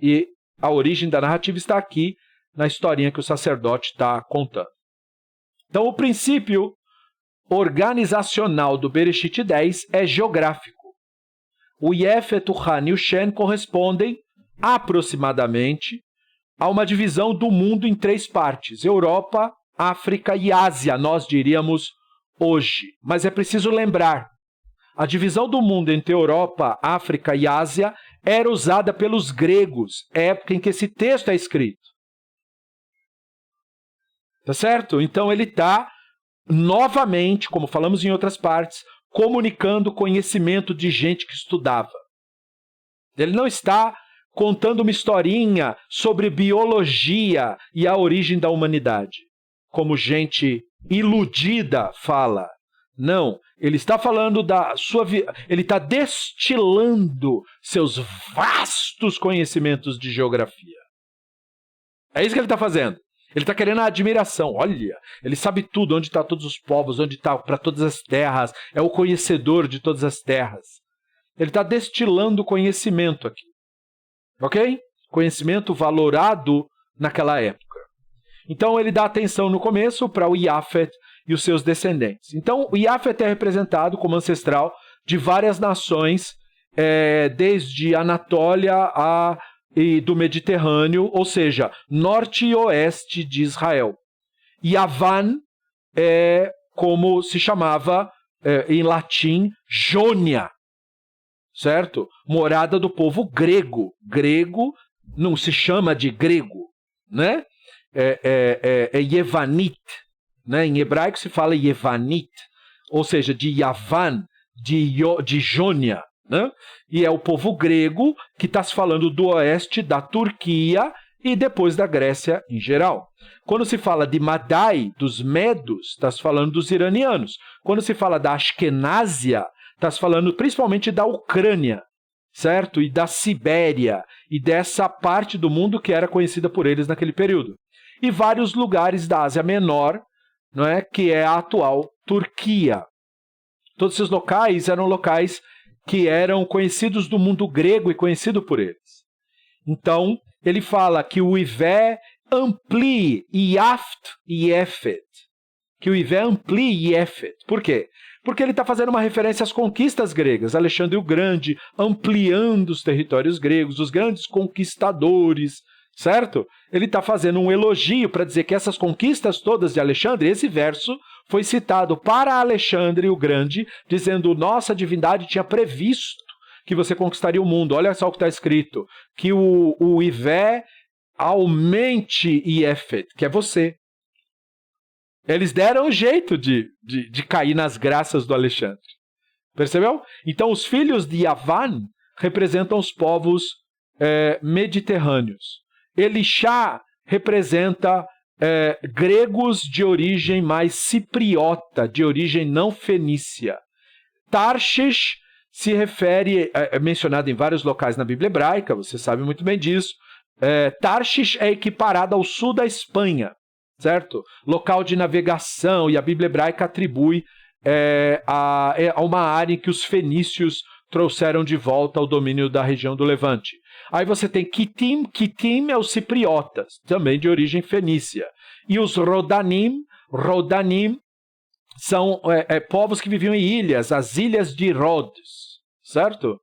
E a origem da narrativa está aqui na historinha que o sacerdote está contando. Então, o princípio organizacional do Bereshit 10 é geográfico. O Yefet, o Han e o Shem correspondem aproximadamente a uma divisão do mundo em 3 partes: Europa, África e Ásia, nós diríamos hoje. Mas é preciso lembrar, a divisão do mundo entre Europa, África e Ásia era usada pelos gregos, época em que esse texto é escrito. Tá certo? Então ele está, novamente, como falamos em outras partes, comunicando conhecimento de gente que estudava. Ele não está contando uma historinha sobre biologia e a origem da humanidade, como gente iludida fala. Não, ele está falando da sua vida, ele está destilando seus vastos conhecimentos de geografia. É isso que ele está fazendo. Ele está querendo a admiração. Olha, ele sabe tudo, onde estão todos os povos, onde está para todas as terras, é o conhecedor de todas as terras. Ele está destilando conhecimento aqui. Ok? Conhecimento valorado naquela época. Então ele dá atenção no começo para o Iafet e os seus descendentes. Então o Iafet é representado como ancestral de várias nações, desde Anatólia e do Mediterrâneo, ou seja, norte e oeste de Israel. Yavan é como se chamava em latim Jônia, certo? Morada do povo grego. Grego não se chama de grego, né? É Yevanit, né? Em hebraico se fala Yevanit, ou seja, de Yavan, de Jônia, né? E é o povo grego que está se falando do oeste da Turquia e depois da Grécia em geral. Quando se fala de Madai, dos Medos, está se falando dos iranianos. Quando se fala da Askenásia, está se falando principalmente da Ucrânia, certo? E da Sibéria, e dessa parte do mundo que era conhecida por eles naquele período. E vários lugares da Ásia Menor, não é? Que é a atual Turquia. Todos esses locais eram locais que eram conhecidos do mundo grego e conhecido por eles. Então, ele fala que o Ivé amplie Iaft e Efet. Que o Ivé amplie Efet. Por quê? Porque ele está fazendo uma referência às conquistas gregas. Alexandre o Grande ampliando os territórios gregos, os grandes conquistadores, certo? Ele está fazendo um elogio para dizer que essas conquistas todas de Alexandre, esse verso foi citado para Alexandre o Grande, dizendo: nossa divindade tinha previsto que você conquistaria o mundo. Olha só o que está escrito, que o Ivé aumente Iefet, que é você. Eles deram um jeito de cair nas graças do Alexandre. Percebeu? Então os filhos de Yavan representam os povos mediterrâneos. Elixá representa gregos de origem mais cipriota, de origem não fenícia. Tarshish se refere, é mencionado em vários locais na Bíblia hebraica, você sabe muito bem disso. Tarshish é equiparado ao sul da Espanha, certo? Local de navegação, e a Bíblia hebraica atribui a uma área em que os fenícios trouxeram de volta ao domínio da região do Levante. Aí você tem Kitim. Kitim é os cipriotas, também de origem fenícia. E os Rodanim são povos que viviam em ilhas, as ilhas de Rhodes, certo?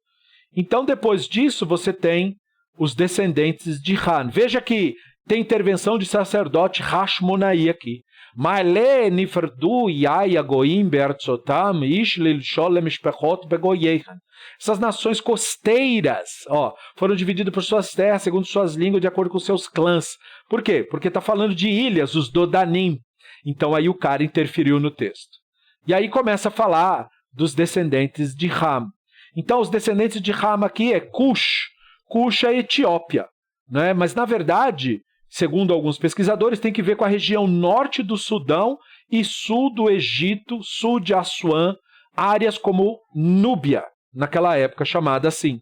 Então, depois disso, você tem os descendentes de Han. Veja que tem intervenção de sacerdote Hashmonai aqui. Maale nifrdu yaya goim be'artzotam ishlil sholem shpechot begoyehan. Essas nações costeiras, foram divididas por suas terras, segundo suas línguas, de acordo com seus clãs. Por quê? Porque está falando de ilhas, os Dodanim. Então aí o cara interferiu no texto. E aí começa a falar dos descendentes de Ham. Então os descendentes de Ham aqui é Cush. Cush é Etiópia, né? Mas na verdade, segundo alguns pesquisadores, tem que ver com a região norte do Sudão e sul do Egito, sul de Assuã, áreas como Núbia, naquela época chamada assim.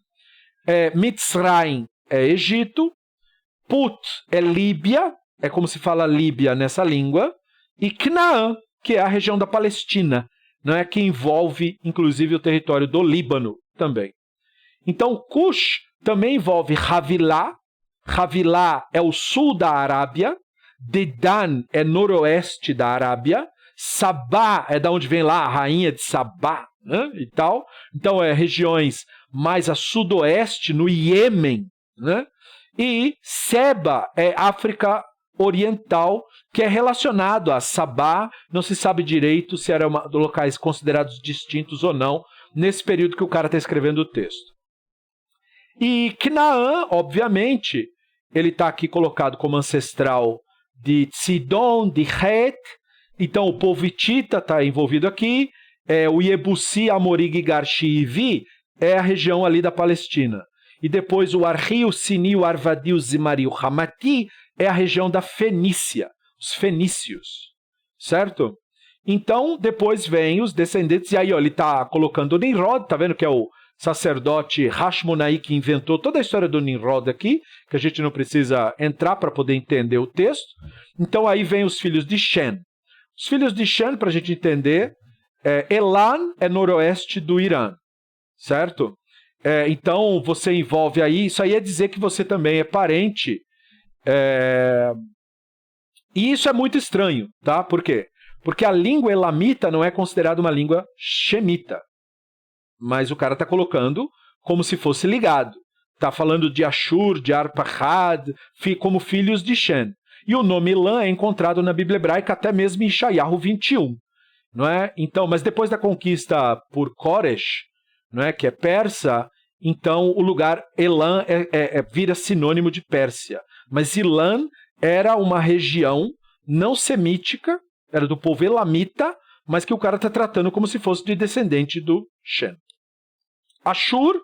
Mitzrayim é Egito, Put é Líbia, é como se fala Líbia nessa língua, e Canaã, que é a região da Palestina, né, que envolve inclusive o território do Líbano também. Então Cush também envolve Havilá. Havilá é o sul da Arábia, Dedan é noroeste da Arábia, Sabá é da onde vem lá a rainha de Sabá, né, e tal. Então regiões mais a sudoeste, no Iêmen, né? E Seba é África Oriental, que é relacionado a Sabá. Não se sabe direito se eram locais considerados distintos ou não, nesse período que o cara está escrevendo o texto. E Canaã, obviamente, ele está aqui colocado como ancestral de Sidom, de Het. Então o povo hitita está envolvido aqui. O Yebusi, Amorig, Garshi e Ivi é a região ali da Palestina. E depois o Arri, o Sini, o Arvadi, o Zimari, o Hamati é a região da Fenícia, os fenícios, certo? Então depois vem os descendentes, e aí ó, ele está colocando o Nimrod, tá vendo que é o sacerdote Hashmonai que inventou toda a história do Nimrod aqui, que a gente não precisa entrar para poder entender o texto. Então aí vem os filhos de Shem. Os filhos de Shem, para a gente entender, Elan é noroeste do Irã, certo? Então você envolve aí, isso aí é dizer que você também é parente. E isso é muito estranho, tá? Por quê? Porque a língua elamita não é considerada uma língua shemita. Mas o cara está colocando como se fosse ligado. Está falando de Ashur, de Arpachad, como filhos de Shem. E o nome Elam é encontrado na Bíblia hebraica até mesmo em Ishayahu 21. Não é? Então, mas depois da conquista por Koresh, não é? Que é persa, então o lugar Elam vira sinônimo de Pérsia. Mas Elam era uma região não semítica, era do povo elamita, mas que o cara está tratando como se fosse de descendente do Shem. Ashur,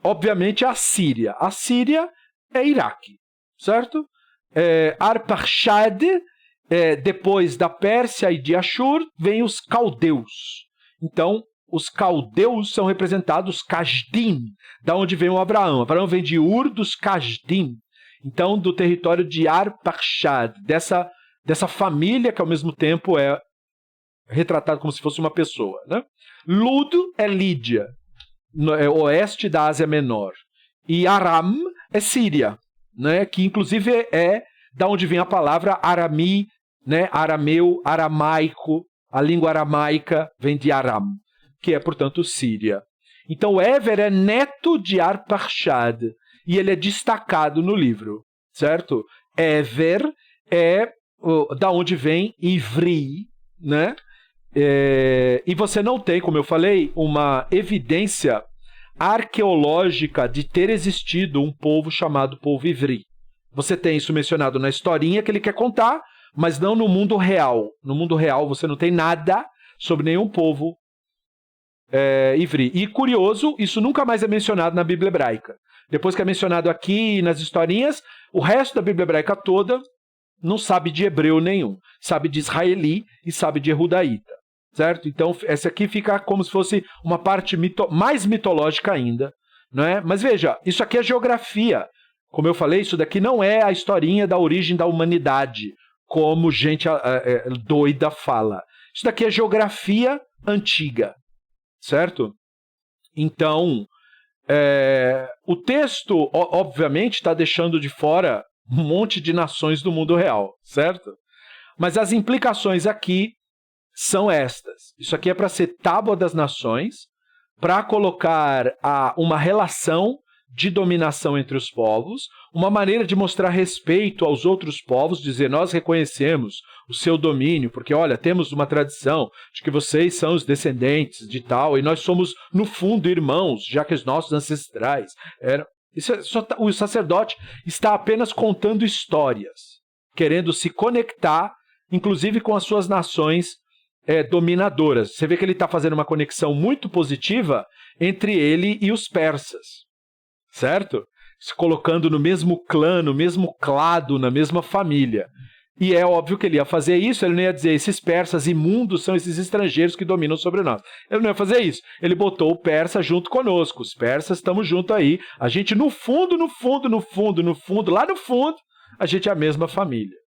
obviamente, é a Síria. A Síria é Iraque, certo? Arpachshad, depois da Pérsia e de Ashur, vem os caldeus. Então, os caldeus são representados Kasdim, da onde vem o Abraão. Abraão vem de Ur dos Kasdim. Então, do território de Arpachshad, dessa família que ao mesmo tempo é retratado como se fosse uma pessoa, né? Lud é Lídia, oeste da Ásia Menor. E Aram é Síria, né? Que inclusive é da onde vem a palavra arami, né? Arameu, aramaico, a língua aramaica vem de Aram, que é, portanto, Síria. Então, Ever é neto de Arpachshad, e ele é destacado no livro, certo? Ever é da onde vem Ivri, né? E você não tem, como eu falei, uma evidência arqueológica de ter existido um povo chamado povo Ivri. Você tem isso mencionado na historinha que ele quer contar, mas não no mundo real. No mundo real você não tem nada sobre nenhum povo Ivri. E curioso, isso nunca mais é mencionado na Bíblia hebraica. Depois que é mencionado aqui nas historinhas, o resto da Bíblia hebraica toda não sabe de hebreu nenhum. Sabe de israeli e sabe de erudaíta. Certo? Então, essa aqui fica como se fosse uma parte mais mitológica ainda. Não é? Mas veja, isso aqui é geografia. Como eu falei, isso daqui não é a historinha da origem da humanidade, como gente doida fala. Isso daqui é geografia antiga. Certo? Então, o texto, obviamente, está deixando de fora um monte de nações do mundo real, certo? Mas as implicações aqui são estas. Isso aqui é para ser tábua das nações, para colocar uma relação de dominação entre os povos, uma maneira de mostrar respeito aos outros povos, dizer, nós reconhecemos o seu domínio, porque, olha, temos uma tradição de que vocês são os descendentes de tal, e nós somos, no fundo, irmãos, já que os nossos ancestrais eram... o sacerdote está apenas contando histórias, querendo se conectar, inclusive com as suas nações dominadoras. Você vê que ele está fazendo uma conexão muito positiva entre ele e os persas, certo? Se colocando no mesmo clã, no mesmo clado, na mesma família. E é óbvio que ele ia fazer isso, ele não ia dizer, esses persas imundos são esses estrangeiros que dominam sobre nós. Ele não ia fazer isso. Ele botou o persa junto conosco. Os persas estamos junto aí. A gente no fundo, lá no fundo, a gente é a mesma família.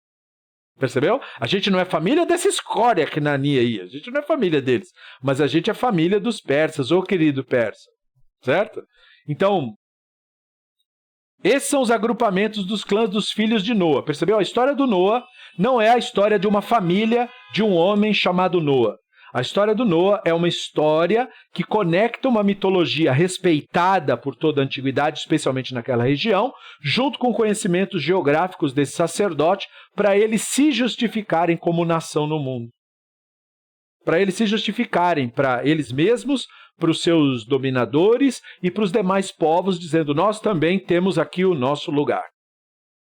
Percebeu? A gente não é família dessa escória que Nani aí. A gente não é família deles. Mas a gente é família dos persas, ô querido persa. Certo? Então, esses são os agrupamentos dos clãs dos filhos de Noa. Percebeu? A história do Noa não é a história de uma família de um homem chamado Noa. A história do Noa é uma história que conecta uma mitologia respeitada por toda a antiguidade, especialmente naquela região, junto com conhecimentos geográficos desse sacerdote, para eles se justificarem como nação no mundo. para eles se justificarem para eles mesmos, para os seus dominadores e para os demais povos, dizendo, nós também temos aqui o nosso lugar.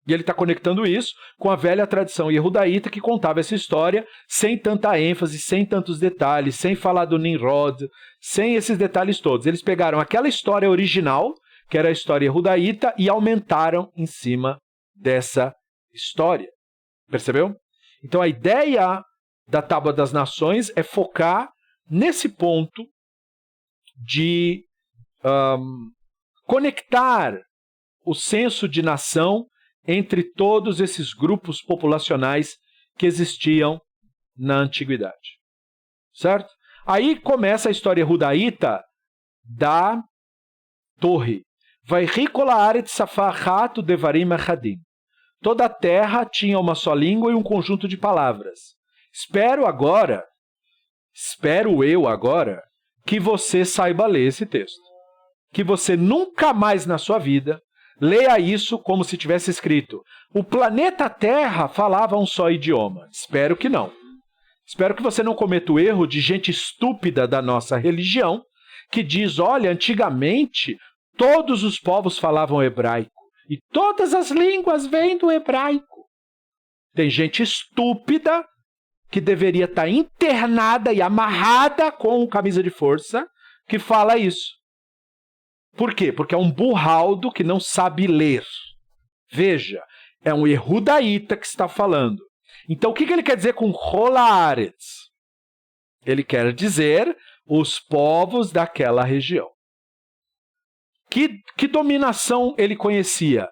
E ele está conectando isso com a velha tradição yehudaíta que contava essa história sem tanta ênfase, sem tantos detalhes, sem falar do Nimrod, sem esses detalhes todos. Eles pegaram aquela história original, que era a história yehudaíta, e aumentaram em cima dessa história. Percebeu? Então a ideia da Tábua das Nações é focar nesse ponto de conectar o senso de nação entre todos esses grupos populacionais que existiam na antiguidade. Certo? Aí começa a história judaíta da torre. Vayhi kol haaretz safá achat udevarim achadim. Toda a terra tinha uma só língua e um conjunto de palavras. Espero eu agora, que você saiba ler esse texto. Que você nunca mais na sua vida leia isso como se tivesse escrito. O planeta Terra falava um só idioma. Espero que não. Espero que você não cometa o erro de gente estúpida da nossa religião, que diz, olha, antigamente todos os povos falavam hebraico. E todas as línguas vêm do hebraico. Tem gente estúpida que deveria estar internada e amarrada com camisa de força que fala isso. Por quê? Porque é um burraldo que não sabe ler. Veja, é um yehudaíta que está falando. Então, o que ele quer dizer com kol haaretz? Ele quer dizer os povos daquela região. Que dominação ele conhecia?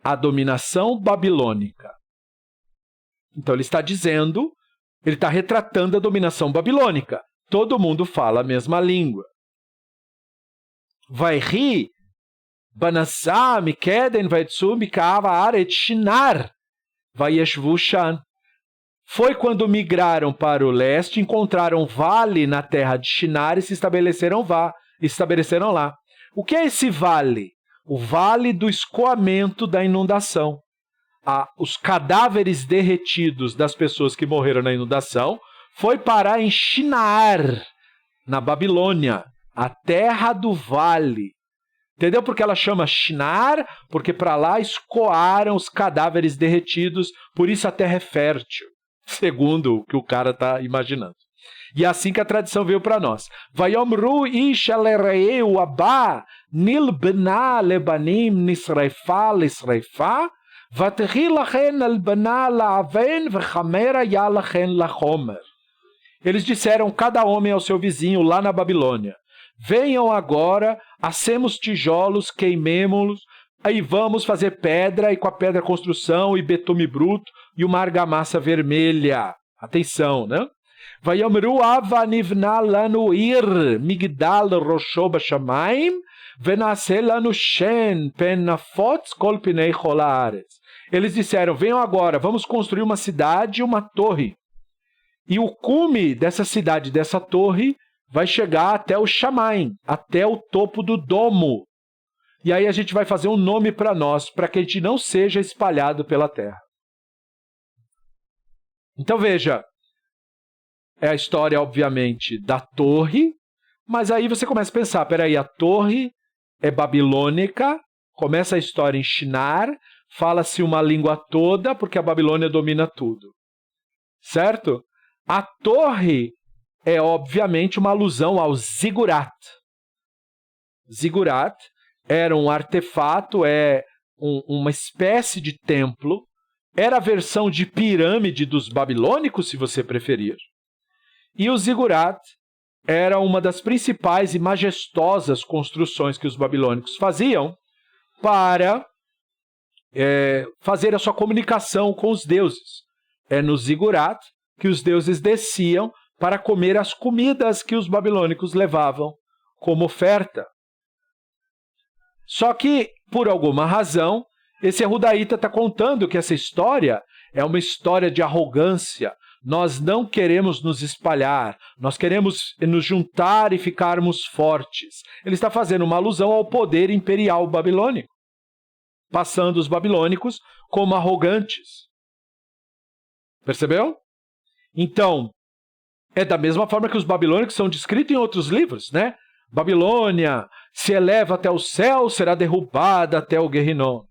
A dominação babilônica. Então, ele está dizendo, ele está retratando a dominação babilônica. Todo mundo fala a mesma língua. Vayhi banassá mikeden vaitzu mikava aret shinar vayeshvu shan. Foi quando migraram para o leste, encontraram vale na terra de Shinar e se estabeleceram lá. O que é esse vale? O vale do escoamento da inundação. Os cadáveres derretidos das pessoas que morreram na inundação foi parar em Shinar, na Babilônia, a terra do vale. Entendeu porque ela chama Shinar? Porque para lá escoaram os cadáveres derretidos, por isso a terra é fértil, segundo o que o cara está imaginando. E é assim que a tradição veio para nós. Vayomru ish alereu abá nilbena lebanim nisreifa lisreifa vatri lachen albena laaven vechamera yalachen lachomer. Eles disseram cada homem ao seu vizinho lá na Babilônia: venham agora, assemos tijolos, queimemo-los, aí vamos fazer pedra, e com a pedra construção, e betume bruto, e uma argamassa vermelha. Atenção, né? Vayomru ava nivna lanu ir, migdal rosho bashamayim, venase lanu shen, pen nafotz kol pinei chol haaretz. Eles disseram, venham agora, vamos construir uma cidade e uma torre. E o cume dessa cidade, dessa torre, vai chegar até o Shamayim, até o topo do domo. E aí a gente vai fazer um nome para nós, para que a gente não seja espalhado pela terra. Então veja, é a história, obviamente, da torre, mas aí você começa a pensar, peraí, a torre é babilônica, começa a história em Shinar, fala-se uma língua toda, porque a Babilônia domina tudo. Certo? A torre é, obviamente, uma alusão ao zigurat. Zigurat era um artefato, uma espécie de templo, era a versão de pirâmide dos babilônicos, se você preferir. E o zigurat era uma das principais e majestosas construções que os babilônicos faziam para fazer a sua comunicação com os deuses. É no zigurat que os deuses desciam para comer as comidas que os babilônicos levavam como oferta. Só que, por alguma razão, esse Yehudaíta está contando que essa história é uma história de arrogância. Nós não queremos nos espalhar, nós queremos nos juntar e ficarmos fortes. Ele está fazendo uma alusão ao poder imperial babilônico, passando os babilônicos como arrogantes. Percebeu? Então, É da mesma forma que os babilônicos são descritos em outros livros, né? Babilônia se eleva até o céu, será derrubada até o Guerrinom.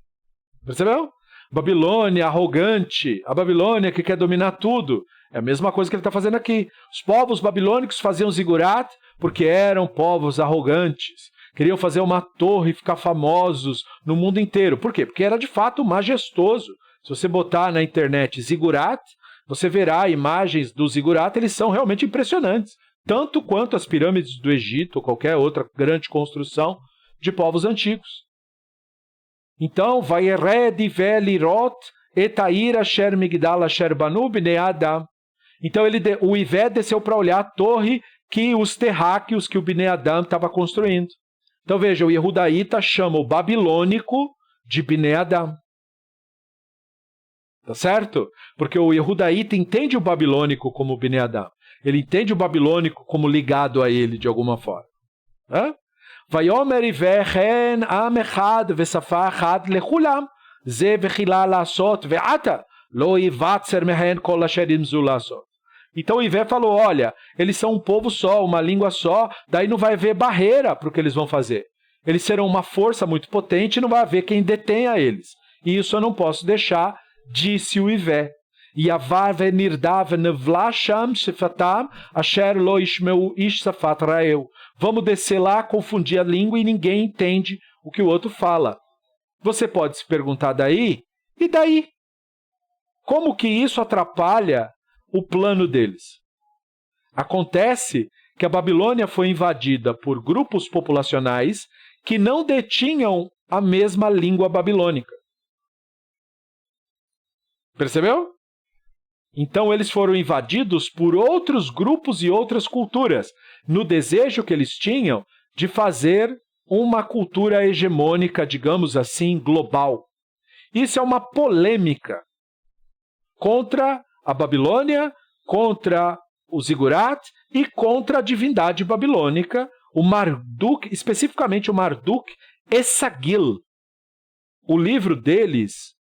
Percebeu? Babilônia arrogante, a Babilônia que quer dominar tudo. É a mesma coisa que ele está fazendo aqui. Os povos babilônicos faziam zigurat porque eram povos arrogantes. Queriam fazer uma torre e ficar famosos no mundo inteiro. Por quê? Porque era de fato majestoso. Se você botar na internet zigurat, você verá imagens do zigurat, eles são realmente impressionantes. Tanto quanto as pirâmides do Egito ou qualquer outra grande construção de povos antigos. Então, Vayered velirot etair asher migdal asher banu bnei Adam. Então, o Ivé desceu para olhar a torre que os terráqueos que o Bnei Adam estava construindo. Então, veja, o Yehudaíta chama o babilônico de Bnei Adam. Tá certo? Porque o Yehudaíta entende o babilônico como Bnei Adam. Ele entende o babilônico como ligado a ele de alguma forma. Vayomer Ivé chen am echad vesafa echad lechulam ze vechila lasot ve'ata lo yivatzer mehen kol asher imzu lasot. Então o Ivé falou, olha, eles são um povo só, uma língua só, daí não vai haver barreira para o que eles vão fazer. Eles serão uma força muito potente e não vai haver quem detenha eles. E isso eu não posso deixar, disse o Ivé. Yavar venirdav nevlasham shefatam asher lo ishmeu ish safat raeu. Vamos descer lá, confundir a língua e ninguém entende o que o outro fala. Você pode se perguntar daí, e daí? Como que isso atrapalha o plano deles? Acontece que a Babilônia foi invadida por grupos populacionais que não detinham a mesma língua babilônica. Percebeu? Então eles foram invadidos por outros grupos e outras culturas, no desejo que eles tinham de fazer uma cultura hegemônica, digamos assim, global. Isso é uma polêmica contra a Babilônia, contra o zigurat e contra a divindade babilônica, o Marduk, especificamente o Marduk Esagil. O livro deles,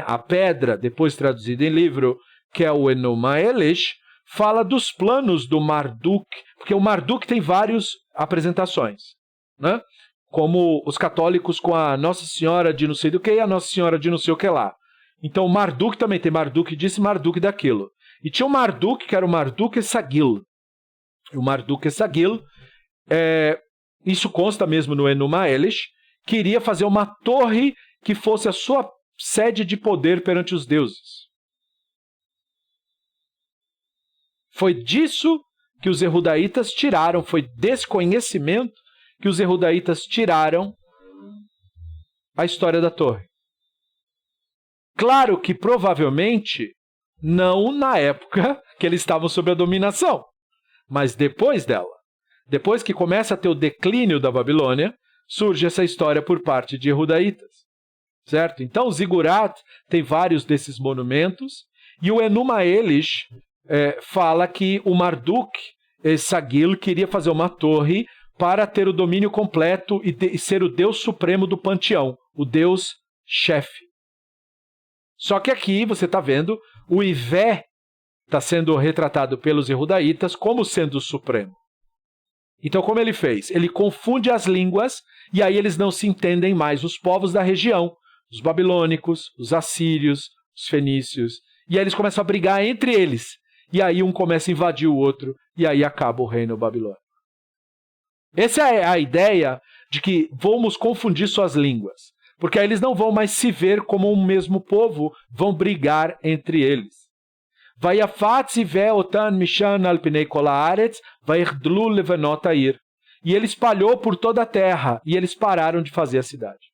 a pedra, depois traduzido em livro, que é o Enuma Elish, fala dos planos do Marduk, porque o Marduk tem várias apresentações, né? Como os católicos com a Nossa Senhora de não sei do que e a Nossa Senhora de não sei o que lá. Então o Marduk também tem Marduk disso e Marduk daquilo. E tinha o Marduk, que era o Marduk Esagil. O Marduk Esagil, isso consta mesmo no Enuma Elish, queria fazer uma torre que fosse a sua sede de poder perante os deuses. Foi disso que os Yehudaítas tiraram, foi desse conhecimento que os Yehudaítas tiraram a história da torre. Claro que provavelmente não na época que eles estavam sob a dominação, mas depois dela. Depois que começa a ter o declínio da Babilônia, surge essa história por parte de Yehudaítas. Certo? Então o zigurat tem vários desses monumentos e o Enuma Elish fala que o Marduk Esagil queria fazer uma torre para ter o domínio completo e ser o Deus supremo do panteão, o Deus chefe. Só que aqui você está vendo, o Ivé está sendo retratado pelos Yehudaítas como sendo o supremo. Então como ele fez? Ele confunde as línguas e aí eles não se entendem mais, os povos da região, os babilônicos, os assírios, os fenícios, e aí eles começam a brigar entre eles. E aí um começa a invadir o outro, e aí acaba o reino babilônico. Essa é a ideia de que vamos confundir suas línguas, porque aí eles não vão mais se ver como um mesmo povo, vão brigar entre eles. E ele espalhou por toda a terra, e eles pararam de fazer a cidade.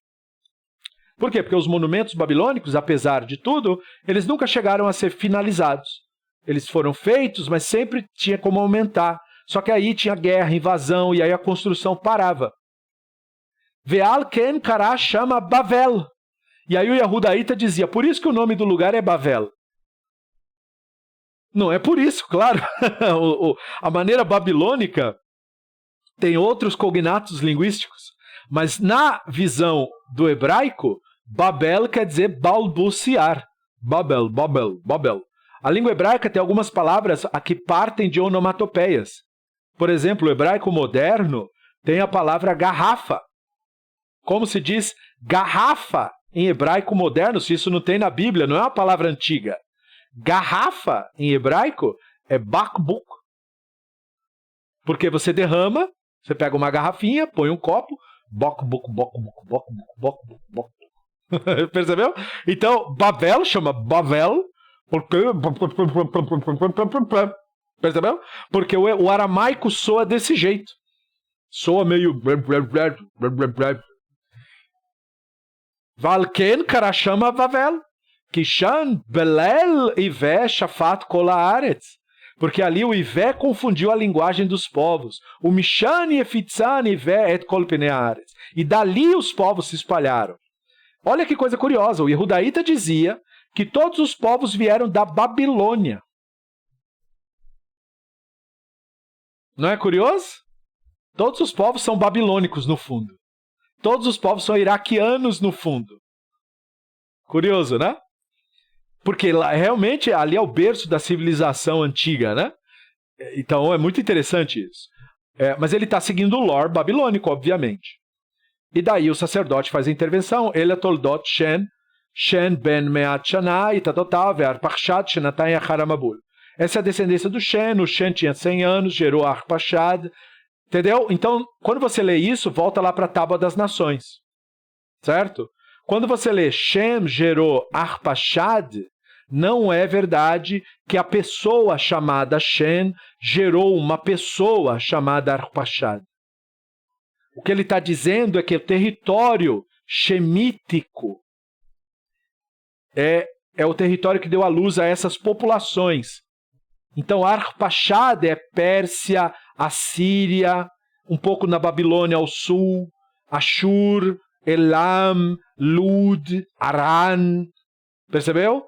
Por quê? Porque os monumentos babilônicos, apesar de tudo, eles nunca chegaram a ser finalizados. Eles foram feitos, mas sempre tinha como aumentar. Só que aí tinha guerra, invasão, e aí a construção parava. Ve'al ken kara chama Bavel. E aí o Yehudaíta dizia, por isso que o nome do lugar é Bavel. Não é por isso, claro. A maneira babilônica tem outros cognatos linguísticos. Mas na visão do hebraico, Babel quer dizer balbuciar. Babel, Babel, Babel. A língua hebraica tem algumas palavras que partem de onomatopeias. Por exemplo, o hebraico moderno tem a palavra garrafa. Como se diz garrafa em hebraico moderno, se isso não tem na Bíblia, não é uma palavra antiga. Garrafa em hebraico é bakbuk. Porque você derrama, você pega uma garrafinha, põe um copo, bakbuk, bakbuk, bakbuk, bakbuk, bakbuk. Percebeu? Então, Babel chama Bavel, porque... Percebeu? Porque o aramaico soa desse jeito. Soa meio... Valken Karashama Bavel. Kishan Belel Ivé Shafat Kol Haaretz. Porque ali o Ivé confundiu a linguagem dos povos. O Mishan Yefitzan Ivé et Kol Pnei Haaretz. E dali os povos se espalharam. Olha que coisa curiosa. O Yehudaíta dizia que todos os povos vieram da Babilônia. Não é curioso? Todos os povos são babilônicos no fundo. Todos os povos são iraquianos no fundo. Curioso, né? Porque realmente ali é o berço da civilização antiga, né? Então é muito interessante isso. Mas ele está seguindo o lore babilônico, obviamente. E daí o sacerdote faz a intervenção. Ele é Toldot Shen ben Meat Shana e Tatotal Ve'arpachad Shenatan Yacharamabul. Essa é a descendência do Shen. O Shen tinha 100 anos, gerou Arpachad. Entendeu? Então, quando você lê isso, volta lá para a Tábua das Nações. Certo? Quando você lê Shem gerou Arpachad, não é verdade que a pessoa chamada Shem gerou uma pessoa chamada Arpachad. O que ele está dizendo é que o território shemítico é o território que deu à luz a essas populações. Então, Arpachad é Pérsia, Assíria, um pouco na Babilônia ao sul, Ashur, Elam, Lud, Aran. Percebeu?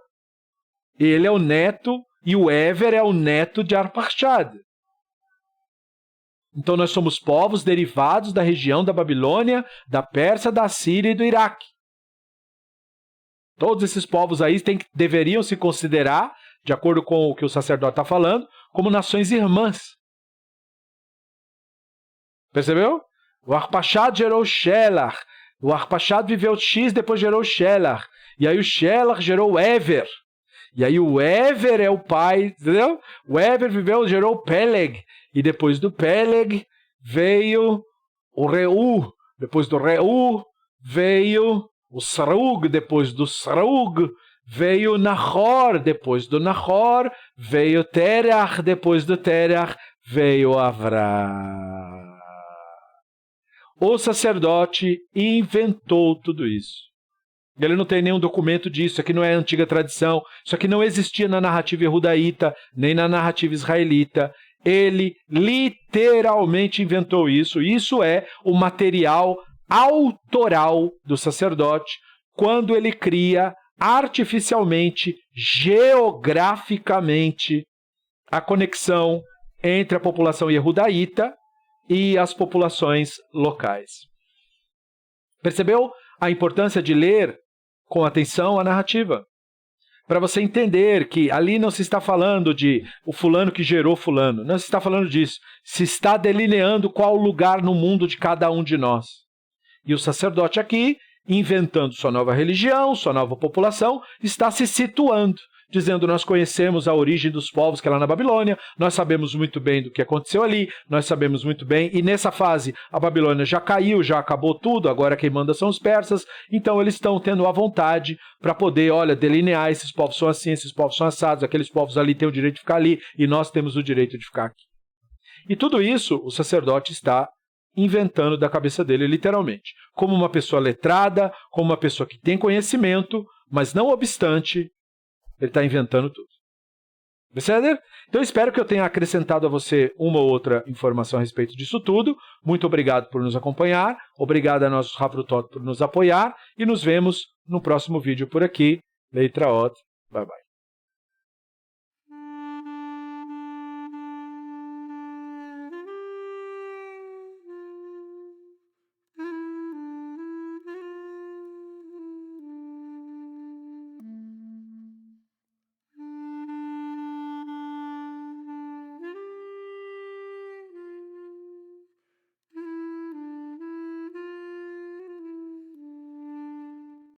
Ele é o neto, e o Ever é o neto de Arpachad. Então nós somos povos derivados da região da Babilônia, da Pérsia, da Síria e do Iraque. Todos esses povos aí deveriam se considerar, de acordo com o que o sacerdote está falando, como nações irmãs. Percebeu? O Arpachad gerou Shelach. O Arpachad viveu X, depois gerou Shelach. E aí o Shelach gerou Ever. E aí o Ever é o pai, entendeu? O Ever gerou o Peleg. E depois do Peleg veio o Reu. Depois do Reu veio o Sarug. Depois do Sarug veio o Nahor. Depois do Nahor veio Terach. Depois do Terach veio Avram. O sacerdote inventou tudo isso. Ele não tem nenhum documento disso, isso aqui não é antiga tradição, isso aqui não existia na narrativa judaíta, nem na narrativa israelita. Ele literalmente inventou isso. Isso é o material autoral do sacerdote, quando ele cria artificialmente, geograficamente, a conexão entre a população jehudaíta e as populações locais. Percebeu a importância de ler com atenção a narrativa? Para você entender que ali não se está falando de o fulano que gerou fulano, não se está falando disso. Se está delineando qual o lugar no mundo de cada um de nós. E o sacerdote aqui, inventando sua nova religião, sua nova população, está se situando, dizendo: nós conhecemos a origem dos povos que é lá na Babilônia, nós sabemos muito bem do que aconteceu ali, nós sabemos muito bem, e nessa fase a Babilônia já caiu, já acabou tudo, agora quem manda são os persas, então eles estão tendo a vontade para poder, delinear: esses povos são assim, esses povos são assados, aqueles povos ali têm o direito de ficar ali, e nós temos o direito de ficar aqui. E tudo isso o sacerdote está inventando da cabeça dele, literalmente, como uma pessoa letrada, como uma pessoa que tem conhecimento, mas não obstante, ele está inventando tudo. Percebe? Então, eu espero que eu tenha acrescentado a você uma ou outra informação a respeito disso tudo. Muito obrigado por nos acompanhar. Obrigado a nossos Havrutot por nos apoiar. E nos vemos no próximo vídeo por aqui. Letraot. Bye, bye.